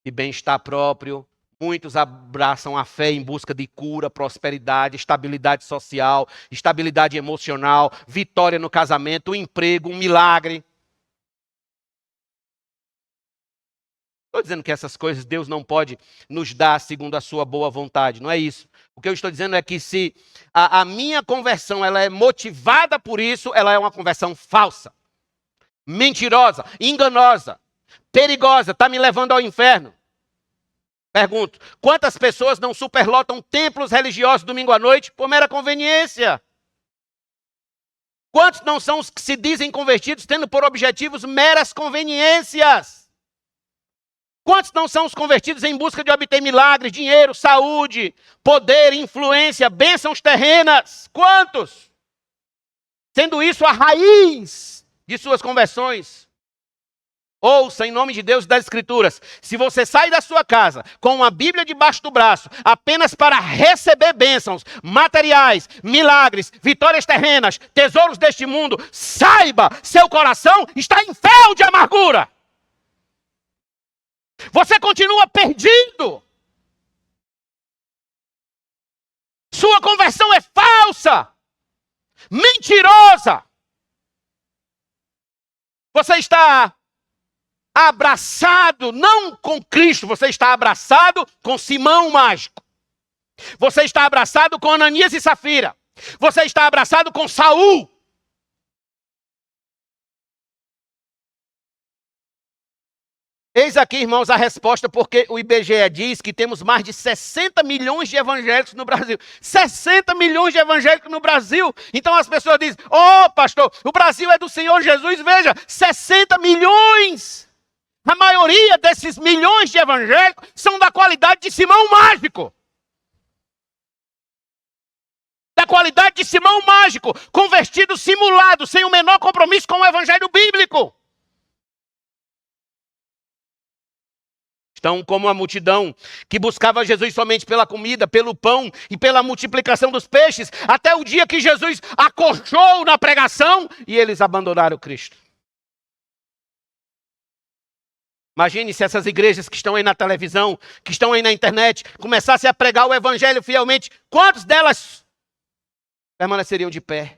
de bem-estar próprio. Muitos abraçam a fé em busca de cura, prosperidade, estabilidade social, estabilidade emocional, vitória no casamento, um emprego, um milagre. Estou dizendo que essas coisas Deus não pode nos dar segundo a sua boa vontade, não é isso. O que eu estou dizendo é que se a minha conversão ela é motivada por isso, ela é uma conversão falsa, mentirosa, enganosa, perigosa, está me levando ao inferno. Pergunto, quantas pessoas não superlotam templos religiosos domingo à noite por mera conveniência? Quantos não são os que se dizem convertidos tendo por objetivos meras conveniências? Quantos não são os convertidos em busca de obter milagres, dinheiro, saúde, poder, influência, bênçãos terrenas? Quantos? Sendo isso a raiz de suas conversões. Ouça em nome de Deus das Escrituras. Se você sai da sua casa com uma Bíblia debaixo do braço, apenas para receber bênçãos materiais, milagres, vitórias terrenas, tesouros deste mundo, saiba, seu coração está em fel de amargura. Você continua perdido. Sua conversão é falsa, mentirosa. Você está abraçado, não com Cristo, você está abraçado com Simão Mágico. Você está abraçado com Ananias e Safira. Você está abraçado com Saul. Eis aqui, irmãos, a resposta, porque o IBGE diz que temos mais de 60 milhões de evangélicos no Brasil. 60 milhões de evangélicos no Brasil. Então as pessoas dizem, pastor, o Brasil é do Senhor Jesus. Veja, 60 milhões. A maioria desses milhões de evangélicos são da qualidade de Simão Mágico. Da qualidade de Simão Mágico, convertido simulado, sem o menor compromisso com o evangelho bíblico. Estão como a multidão que buscava Jesus somente pela comida, pelo pão e pela multiplicação dos peixes, até o dia que Jesus acorchou na pregação e eles abandonaram Cristo. Imagine se essas igrejas que estão aí na televisão, que estão aí na internet, começassem a pregar o evangelho fielmente, quantas delas permaneceriam de pé?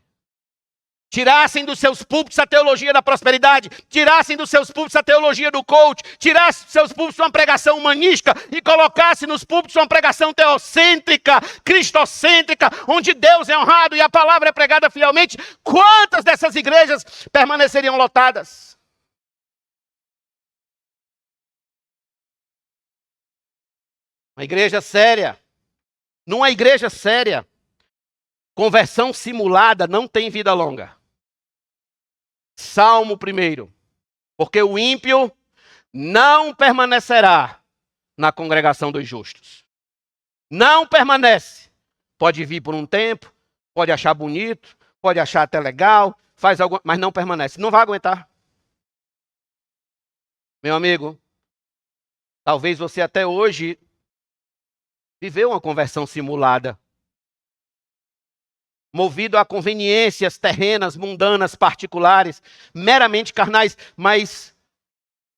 Tirassem dos seus púlpitos a teologia da prosperidade, tirassem dos seus púlpitos a teologia do coach, tirassem dos seus púlpitos uma pregação humanística e colocassem nos púlpitos uma pregação teocêntrica, cristocêntrica, onde Deus é honrado e a palavra é pregada fielmente, quantas dessas igrejas permaneceriam lotadas? Uma igreja séria, numa igreja séria, conversão simulada não tem vida longa. Salmo 1. Porque o ímpio não permanecerá na congregação dos justos. Não permanece. Pode vir por um tempo, pode achar bonito, pode achar até legal, faz algo, mas não permanece. Não vai aguentar. Meu amigo, talvez você até hoje viveu uma conversão simulada. Movido a conveniências terrenas, mundanas, particulares, meramente carnais, mas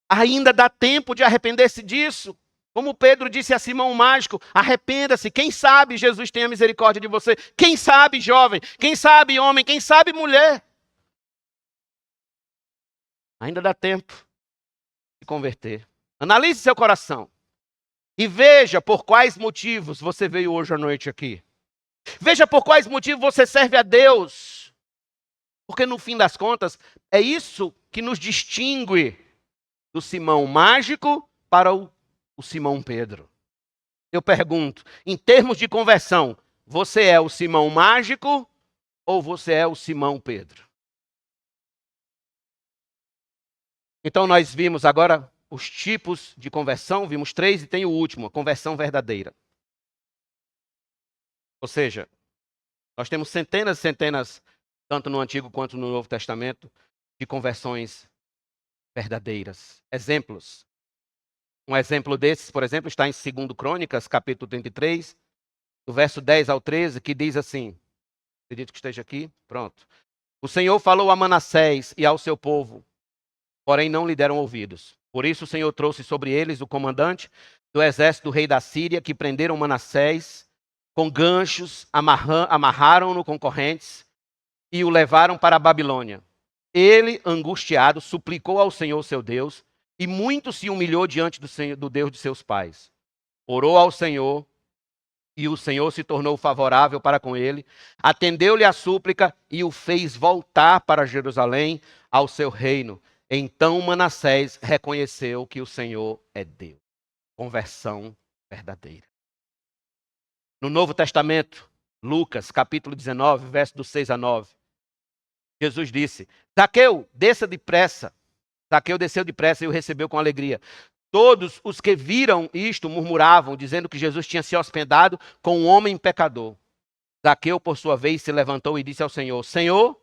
ainda dá tempo de arrepender-se disso. Como Pedro disse a Simão Mágico, arrependa-se. Quem sabe Jesus tenha misericórdia de você. Quem sabe jovem, quem sabe homem, quem sabe mulher. Ainda dá tempo de converter. Analise seu coração. E veja por quais motivos você veio hoje à noite aqui. Veja por quais motivos você serve a Deus. Porque no fim das contas, é isso que nos distingue do Simão Mágico para o Simão Pedro. Eu pergunto, em termos de conversão, você é o Simão Mágico ou você é o Simão Pedro? Então nós vimos agora os tipos de conversão, vimos 3 e tem o último, a conversão verdadeira. Ou seja, nós temos centenas e centenas, tanto no Antigo quanto no Novo Testamento, de conversões verdadeiras. Exemplos. Um exemplo desses, por exemplo, está em 2 Crônicas, capítulo 33, do verso 10 ao 13, que diz assim, acredito que esteja aqui, pronto. O Senhor falou a Manassés e ao seu povo, porém não lhe deram ouvidos. Por isso o Senhor trouxe sobre eles o comandante do exército do rei da Síria, que prenderam Manassés com ganchos, amarraram-no com correntes e o levaram para a Babilônia. Ele, angustiado, suplicou ao Senhor seu Deus e muito se humilhou diante do Deus de seus pais. Orou ao Senhor e o Senhor se tornou favorável para com ele, atendeu-lhe a súplica e o fez voltar para Jerusalém ao seu reino. Então Manassés reconheceu que o Senhor é Deus. Conversão verdadeira. No Novo Testamento, Lucas, capítulo 19, verso do 6 a 9. Jesus disse: Zaqueu, desça depressa. Zaqueu desceu depressa e o recebeu com alegria. Todos os que viram isto murmuravam, dizendo que Jesus tinha se hospedado com um homem pecador. Zaqueu, por sua vez, se levantou e disse ao Senhor: Senhor,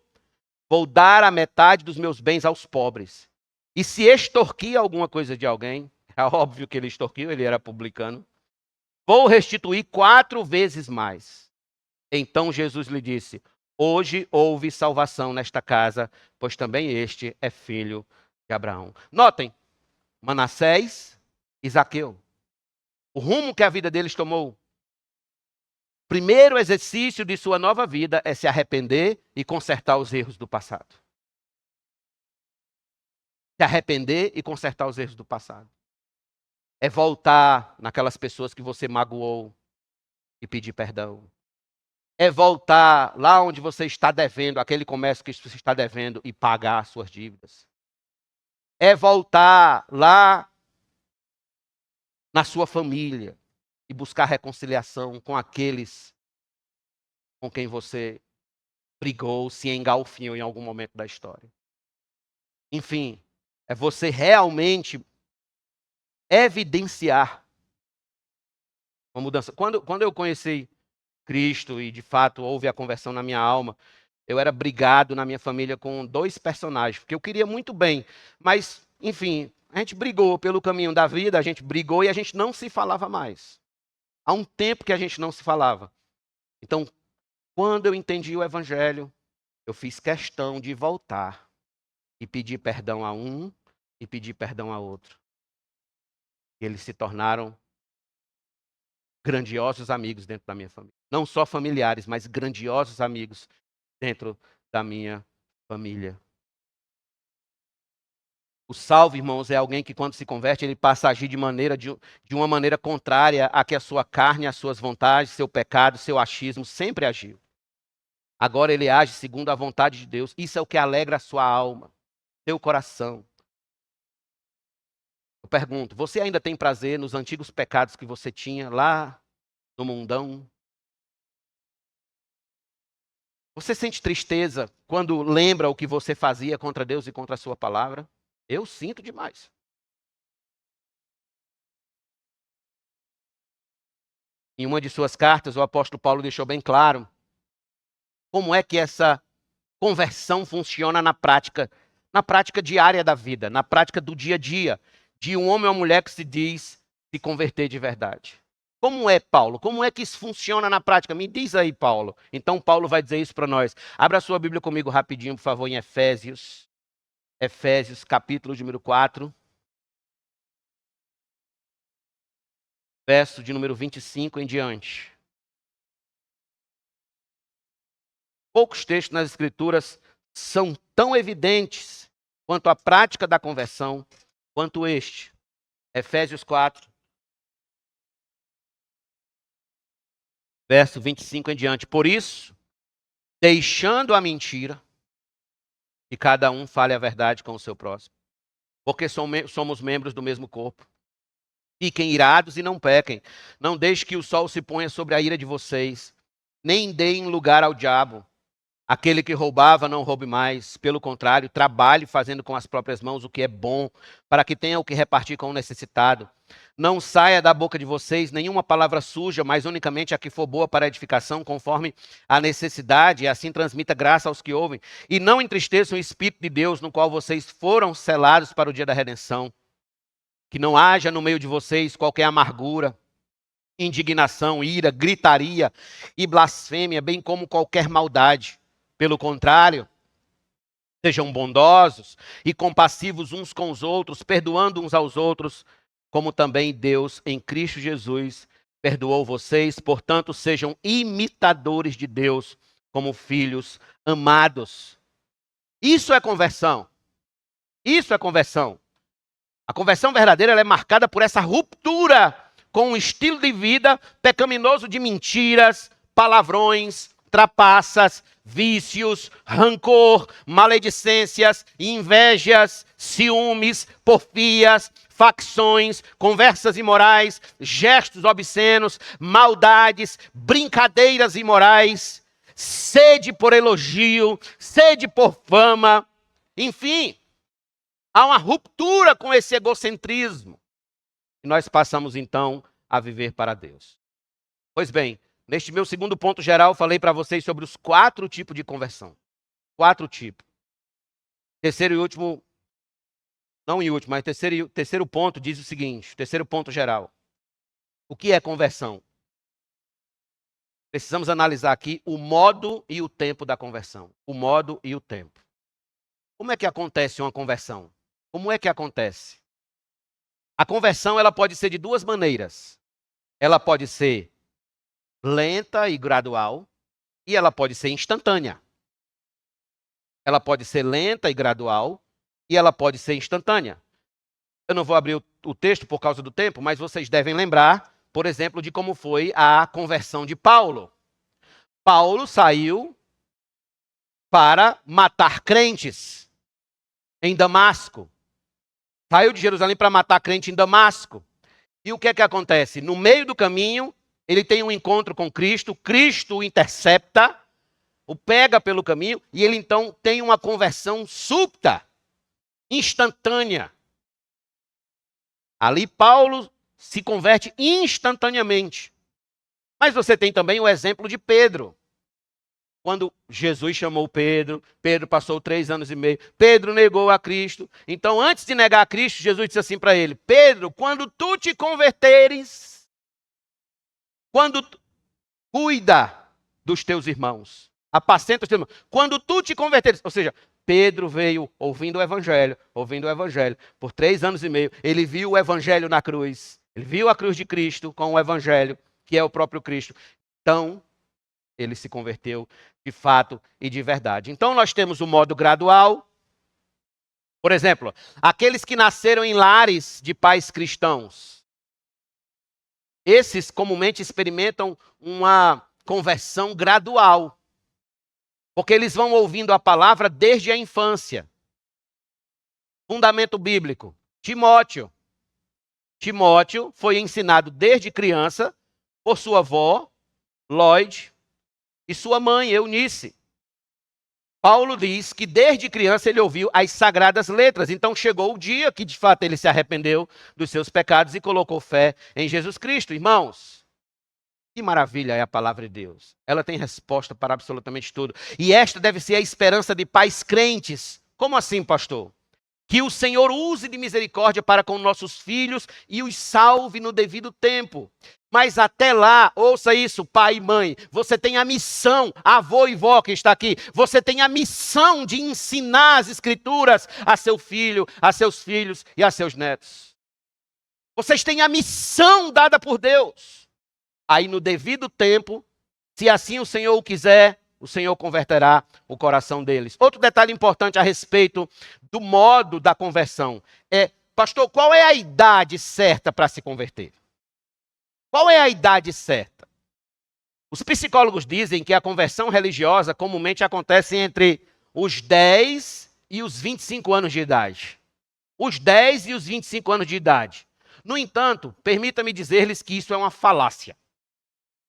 vou dar a metade dos meus bens aos pobres. E se extorquir alguma coisa de alguém, é óbvio que ele extorquiu, ele era publicano, vou restituir 4 vezes mais. Então Jesus lhe disse: hoje houve salvação nesta casa, pois também este é filho de Abraão. Notem, Manassés e Zaqueu. O rumo que a vida deles tomou. O primeiro exercício de sua nova vida é se arrepender e consertar os erros do passado. Se arrepender e consertar os erros do passado. É voltar naquelas pessoas que você magoou e pedir perdão. É voltar lá onde você está devendo, aquele comércio que você está devendo e pagar as suas dívidas. É voltar lá na sua família e buscar reconciliação com aqueles com quem você brigou, se engalfinhou em algum momento da história. Enfim, é você realmente evidenciar uma mudança. Quando eu conheci Cristo e de fato houve a conversão na minha alma, eu era brigado na minha família com 2 personagens, porque eu queria muito bem, mas, enfim, a gente brigou pelo caminho da vida, a gente brigou e a gente não se falava mais. Há um tempo que a gente não se falava. Então, quando eu entendi o evangelho, eu fiz questão de voltar e pedir perdão a um e pedir perdão a outro. E eles se tornaram grandiosos amigos dentro da minha família. Não só familiares, mas grandiosos amigos dentro da minha família. O salvo, irmãos, é alguém que quando se converte, ele passa a agir de uma maneira contrária a que a sua carne, as suas vontades, seu pecado, seu achismo sempre agiu. Agora ele age segundo a vontade de Deus. Isso é o que alegra a sua alma, seu coração. Eu pergunto, você ainda tem prazer nos antigos pecados que você tinha lá no mundão? Você sente tristeza quando lembra o que você fazia contra Deus e contra a sua palavra? Eu sinto demais. Em uma de suas cartas, o apóstolo Paulo deixou bem claro como é que essa conversão funciona na prática diária da vida, na prática do dia a dia, de um homem ou uma mulher que se diz se converter de verdade. Como é, Paulo? Como é que isso funciona na prática? Me diz aí, Paulo. Então, Paulo vai dizer isso para nós. Abra sua Bíblia comigo rapidinho, por favor, em Efésios. Efésios, capítulo número 4. Verso de número 25 em diante. Poucos textos nas Escrituras são tão evidentes quanto a prática da conversão, quanto este. Efésios 4. Verso 25 em diante. Por isso, deixando a mentira, que cada um fale a verdade com o seu próximo. Porque somos membros do mesmo corpo. Fiquem irados e não pequem. Não deixe que o sol se ponha sobre a ira de vocês. Nem deem lugar ao diabo. Aquele que roubava, não roube mais. Pelo contrário, trabalhe fazendo com as próprias mãos o que é bom, para que tenha o que repartir com o necessitado. Não saia da boca de vocês nenhuma palavra suja, mas unicamente a que for boa para a edificação, conforme a necessidade, e assim transmita graça aos que ouvem. E não entristeçam o Espírito de Deus, no qual vocês foram selados para o dia da redenção. Que não haja no meio de vocês qualquer amargura, indignação, ira, gritaria e blasfêmia, bem como qualquer maldade. Pelo contrário, sejam bondosos e compassivos uns com os outros, perdoando uns aos outros, como também Deus, em Cristo Jesus, perdoou vocês. Portanto, sejam imitadores de Deus como filhos amados. Isso é conversão. Isso é conversão. A conversão verdadeira ela é marcada por essa ruptura com um estilo de vida pecaminoso de mentiras, palavrões, trapaças, vícios, rancor, maledicências, invejas, ciúmes, porfias, facções, conversas imorais, gestos obscenos, maldades, brincadeiras imorais, sede por elogio, sede por fama. Enfim, há uma ruptura com esse egocentrismo. E nós passamos então a viver para Deus. Pois bem, neste meu segundo ponto geral, falei para vocês sobre os 4 tipos de conversão. 4 tipos. Terceiro e último, não e último, mas terceiro ponto diz o seguinte, terceiro ponto geral. O que é conversão? Precisamos analisar aqui o modo e o tempo da conversão. O modo e o tempo. Como é que acontece uma conversão? Como é que acontece? A conversão ela pode ser de 2 maneiras. Ela pode ser lenta e gradual e ela pode ser instantânea. Ela pode ser lenta e gradual e ela pode ser instantânea. Eu não vou abrir o texto por causa do tempo, mas vocês devem lembrar, por exemplo, de como foi a conversão de Paulo. Paulo saiu para matar crentes em Damasco. Saiu de Jerusalém para matar crente em Damasco. E o que é que acontece? No meio do caminho, ele tem um encontro com Cristo, Cristo o intercepta, o pega pelo caminho, e ele então tem uma conversão súbita, instantânea. Ali Paulo se converte instantaneamente. Mas você tem também o exemplo de Pedro. Quando Jesus chamou Pedro, Pedro passou 3 anos e meio, Pedro negou a Cristo. Então, antes de negar a Cristo, Jesus disse assim para ele, Pedro, quando tu te converteres, cuida dos teus irmãos, apacenta os teus irmãos. Quando tu te converteres, ou seja, Pedro veio ouvindo o evangelho, por 3 anos e meio, ele viu o evangelho na cruz, ele viu a cruz de Cristo com o evangelho, que é o próprio Cristo. Então, ele se converteu de fato e de verdade. Então, nós temos o modo gradual. Por exemplo, aqueles que nasceram em lares de pais cristãos. Esses comumente experimentam uma conversão gradual. Porque eles vão ouvindo a palavra desde a infância. Fundamento bíblico. Timóteo. Timóteo foi ensinado desde criança por sua avó, Lloyd, e sua mãe, Eunice. Paulo diz que desde criança ele ouviu as sagradas letras. Então chegou o dia que de fato ele se arrependeu dos seus pecados e colocou fé em Jesus Cristo. Irmãos, que maravilha é a palavra de Deus. Ela tem resposta para absolutamente tudo. E esta deve ser a esperança de pais crentes. Como assim, pastor? Que o Senhor use de misericórdia para com nossos filhos e os salve no devido tempo. Mas até lá, ouça isso, pai e mãe, você tem a missão, avô e vó que está aqui, você tem a missão de ensinar as escrituras a seu filho, a seus filhos e a seus netos. Vocês têm a missão dada por Deus. Aí no devido tempo, se assim o Senhor o quiser, o Senhor converterá o coração deles. Outro detalhe importante a respeito do modo da conversão é, pastor, qual é a idade certa para se converter? Qual é a idade certa? Os psicólogos dizem que a conversão religiosa comumente acontece entre os 10 e os 25 anos de idade. Os 10 e os 25 anos de idade. No entanto, permita-me dizer-lhes que isso é uma falácia.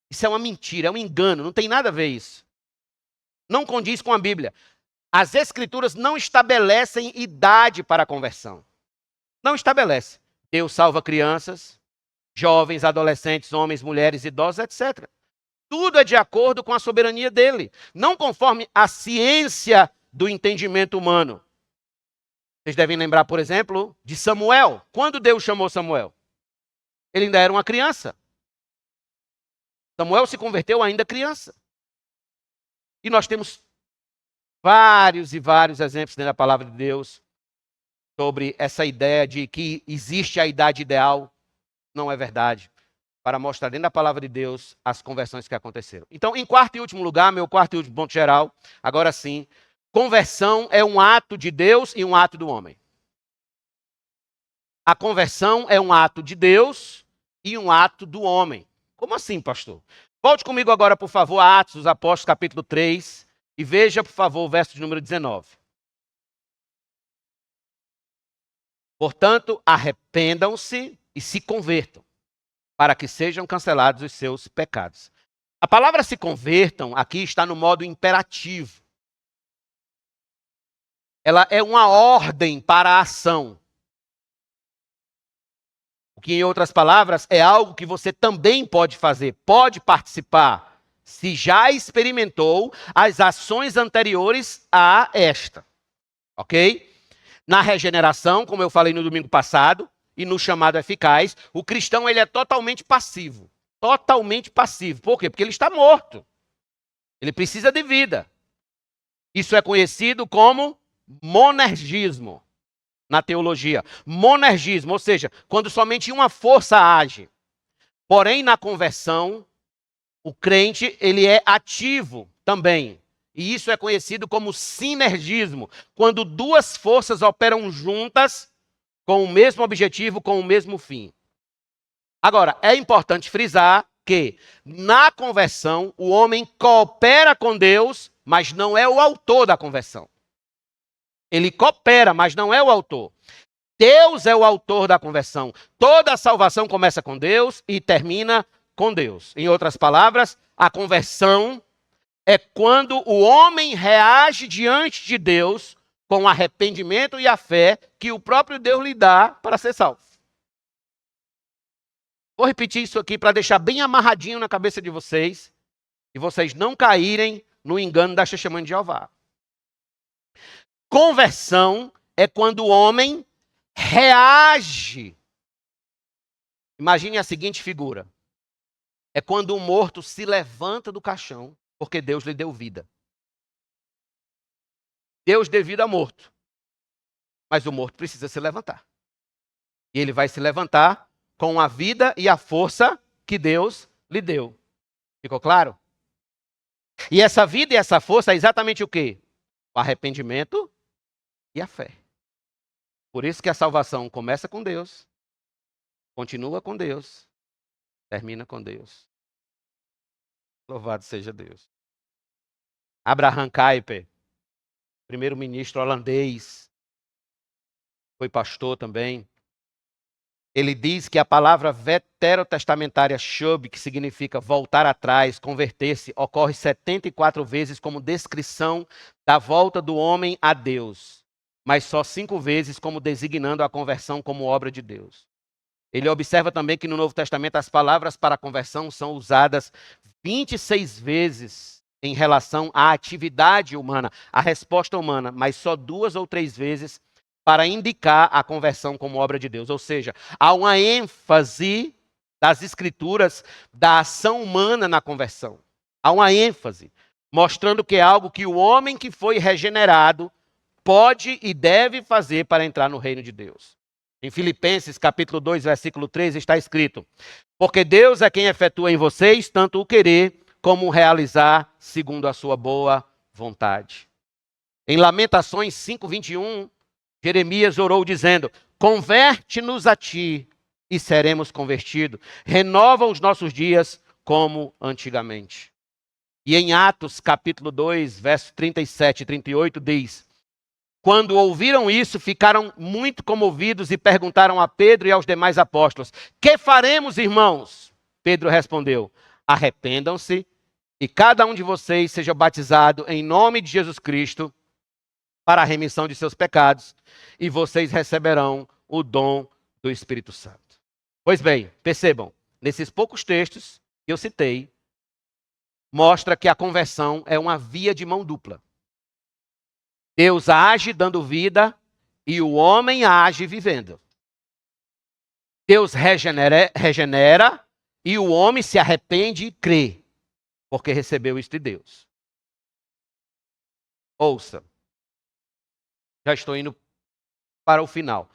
Isso é uma mentira, é um engano, não tem nada a ver isso. Não condiz com a Bíblia. As Escrituras não estabelecem idade para a conversão. Não estabelece. Deus salva crianças, jovens, adolescentes, homens, mulheres, idosos, etc. Tudo é de acordo com a soberania dele, não conforme a ciência do entendimento humano. Vocês devem lembrar, por exemplo, de Samuel. Quando Deus chamou Samuel? Ele ainda era uma criança. Samuel se converteu ainda criança. E nós temos vários e vários exemplos dentro da palavra de Deus sobre essa ideia de que existe a idade ideal. Não é verdade. Para mostrar dentro da palavra de Deus as conversões que aconteceram. Então, em quarto e último lugar, meu quarto e último ponto geral, agora sim, conversão é um ato de Deus e um ato do homem. A conversão é um ato de Deus e um ato do homem. Como assim, pastor? Volte comigo agora, por favor, a Atos dos Apóstolos, capítulo 3, e veja, por favor, o verso de número 19. Portanto, arrependam-se e se convertam, para que sejam cancelados os seus pecados. A palavra se convertam aqui está no modo imperativo. Ela é uma ordem para a ação. O que, em outras palavras, é algo que você também pode fazer, pode participar, se já experimentou as ações anteriores a esta. Ok? Na regeneração, como eu falei no domingo passado, e no chamado eficaz, o cristão ele é totalmente passivo. Totalmente passivo. Por quê? Porque ele está morto. Ele precisa de vida. Isso é conhecido como monergismo na teologia. Monergismo, ou seja, quando somente uma força age. Porém, na conversão, o crente ele é ativo também. E isso é conhecido como sinergismo, quando duas forças operam juntas com o mesmo objetivo, com o mesmo fim. Agora, é importante frisar que na conversão o homem coopera com Deus, mas não é o autor da conversão. Ele coopera, mas não é o autor. Deus é o autor da conversão. Toda a salvação começa com Deus e termina com Deus. Em outras palavras, a conversão é quando o homem reage diante de Deus com o arrependimento e a fé que o próprio Deus lhe dá para ser salvo. Vou repetir isso aqui para deixar bem amarradinho na cabeça de vocês e vocês não caírem no engano da testemunha de Jeová. Conversão é quando o homem reage. Imagine a seguinte figura. É quando o morto se levanta do caixão porque Deus lhe deu vida. Deus deu vida a morto. Mas o morto precisa se levantar. E ele vai se levantar com a vida e a força que Deus lhe deu. Ficou claro? E essa vida e essa força é exatamente o quê? O arrependimento e a fé. Por isso que a salvação começa com Deus, continua com Deus, termina com Deus. Louvado seja Deus. Abraham Kuyper, primeiro-ministro holandês, foi pastor também. Ele diz que a palavra veterotestamentária shub, que significa voltar atrás, converter-se, ocorre 74 vezes como descrição da volta do homem a Deus, mas só 5 vezes como designando a conversão como obra de Deus. Ele observa também que no Novo Testamento as palavras para a conversão são usadas 26 vezes em relação à atividade humana, à resposta humana, mas só 2 ou 3 vezes para indicar a conversão como obra de Deus. Ou seja, há uma ênfase das Escrituras da ação humana na conversão. Há uma ênfase, mostrando que é algo que o homem que foi regenerado pode e deve fazer para entrar no reino de Deus. Em Filipenses, capítulo 2, versículo 3, está escrito: porque Deus é quem efetua em vocês tanto o querer como o realizar segundo a sua boa vontade. Em Lamentações 5, 21, Jeremias orou dizendo: converte-nos a ti e seremos convertidos. Renova os nossos dias como antigamente. E em Atos, capítulo 2, verso 37 e 38, diz: quando ouviram isso, ficaram muito comovidos e perguntaram a Pedro e aos demais apóstolos: que faremos, irmãos? Pedro respondeu: arrependam-se e cada um de vocês seja batizado em nome de Jesus Cristo para a remissão de seus pecados, e vocês receberão o dom do Espírito Santo. Pois bem, percebam, nesses poucos textos que eu citei, mostra que a conversão é uma via de mão dupla. Deus age dando vida e o homem age vivendo. Deus regenera e o homem se arrepende e crê, porque recebeu isto de Deus. Ouça, já estou indo para o final.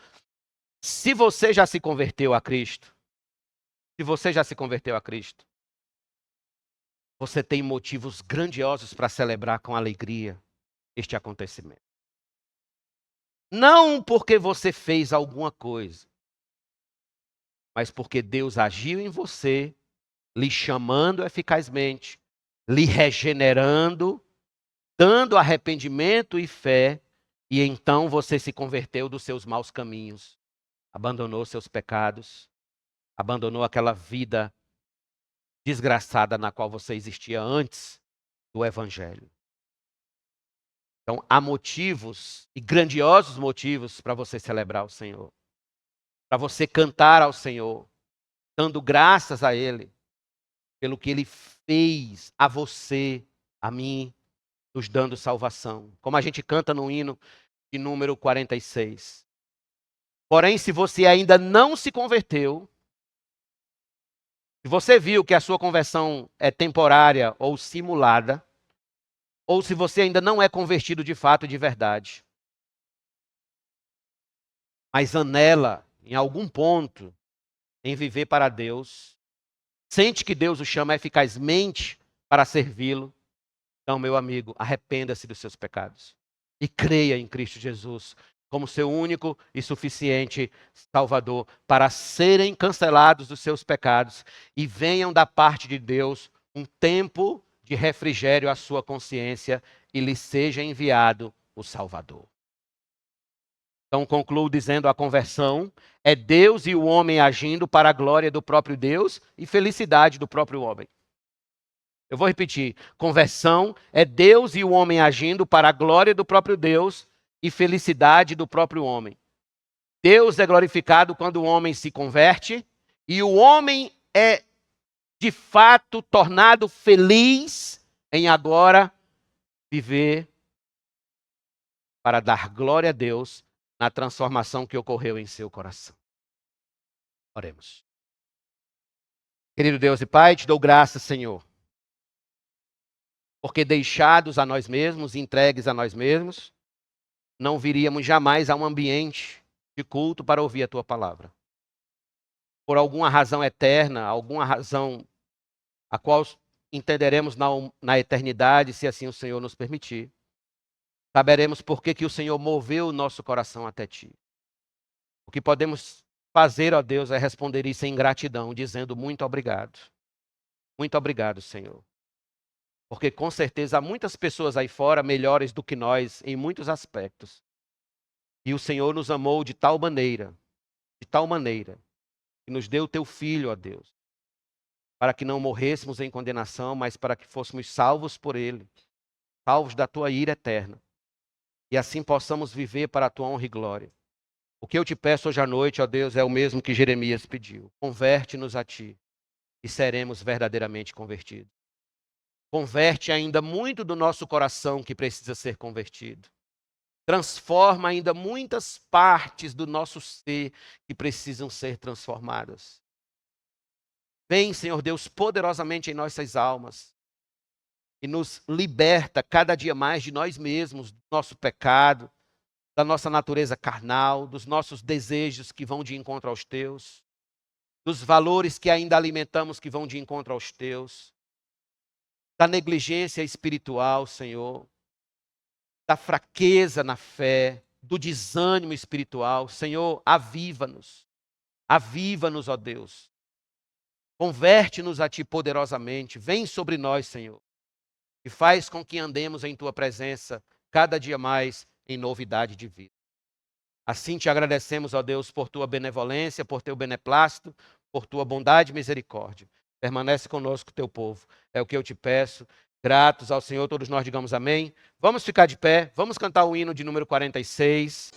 Se você já se converteu a Cristo, você tem motivos grandiosos para celebrar com alegria este acontecimento. Não porque você fez alguma coisa, mas porque Deus agiu em você, lhe chamando eficazmente, lhe regenerando, dando arrependimento e fé, e então você se converteu dos seus maus caminhos, abandonou seus pecados, abandonou aquela vida desgraçada na qual você existia antes do Evangelho. Então, há motivos, e grandiosos motivos, para você celebrar o Senhor. Para você cantar ao Senhor, dando graças a Ele, pelo que Ele fez a você, a mim, nos dando salvação. Como a gente canta no hino de número 46. Porém, se você ainda não se converteu, se você viu que a sua conversão é temporária ou simulada, ou se você ainda não é convertido de fato e de verdade, mas anela em algum ponto em viver para Deus, sente que Deus o chama eficazmente para servi-lo, então, meu amigo, arrependa-se dos seus pecados e creia em Cristo Jesus como seu único e suficiente Salvador para serem cancelados os seus pecados e venham da parte de Deus um tempo de refrigério à sua consciência e lhe seja enviado o Salvador. Então, concluo dizendo: a conversão é Deus e o homem agindo para a glória do próprio Deus e felicidade do próprio homem. Eu vou repetir: conversão é Deus e o homem agindo para a glória do próprio Deus e felicidade do próprio homem. Deus é glorificado quando o homem se converte e o homem é, de fato, tornado feliz em agora viver para dar glória a Deus na transformação que ocorreu em seu coração. Oremos. Querido Deus e Pai, te dou graças, Senhor, porque deixados a nós mesmos, entregues a nós mesmos, não viríamos jamais a um ambiente de culto para ouvir a tua palavra. Por alguma razão eterna, alguma razão a qual entenderemos na eternidade, se assim o Senhor nos permitir, saberemos por que o Senhor moveu o nosso coração até ti. O que podemos fazer, ó Deus, é responder isso em gratidão, dizendo muito obrigado. Muito obrigado, Senhor. Porque com certeza há muitas pessoas aí fora melhores do que nós em muitos aspectos. E o Senhor nos amou de tal maneira, que nos deu o teu Filho, ó Deus, para que não morrêssemos em condenação, mas para que fôssemos salvos por Ele, salvos da tua ira eterna. E assim possamos viver para a tua honra e glória. O que eu te peço hoje à noite, ó Deus, é o mesmo que Jeremias pediu. Converte-nos a ti e seremos verdadeiramente convertidos. Converte ainda muito do nosso coração que precisa ser convertido. Transforma ainda muitas partes do nosso ser que precisam ser transformadas. Vem, Senhor Deus, poderosamente em nossas almas e nos liberta cada dia mais de nós mesmos, do nosso pecado, da nossa natureza carnal, dos nossos desejos que vão de encontro aos teus, dos valores que ainda alimentamos que vão de encontro aos teus, da negligência espiritual, Senhor, da fraqueza na fé, do desânimo espiritual. Senhor, aviva-nos. Aviva-nos, ó Deus. Converte-nos a Ti poderosamente. Vem sobre nós, Senhor, e faz com que andemos em Tua presença cada dia mais em novidade de vida. Assim te agradecemos, ó Deus, por Tua benevolência, por Teu beneplácito, por Tua bondade e misericórdia. Permanece conosco, Teu povo. É o que eu te peço. Gratos ao Senhor, todos nós digamos amém. Vamos ficar de pé, vamos cantar o hino de número 46.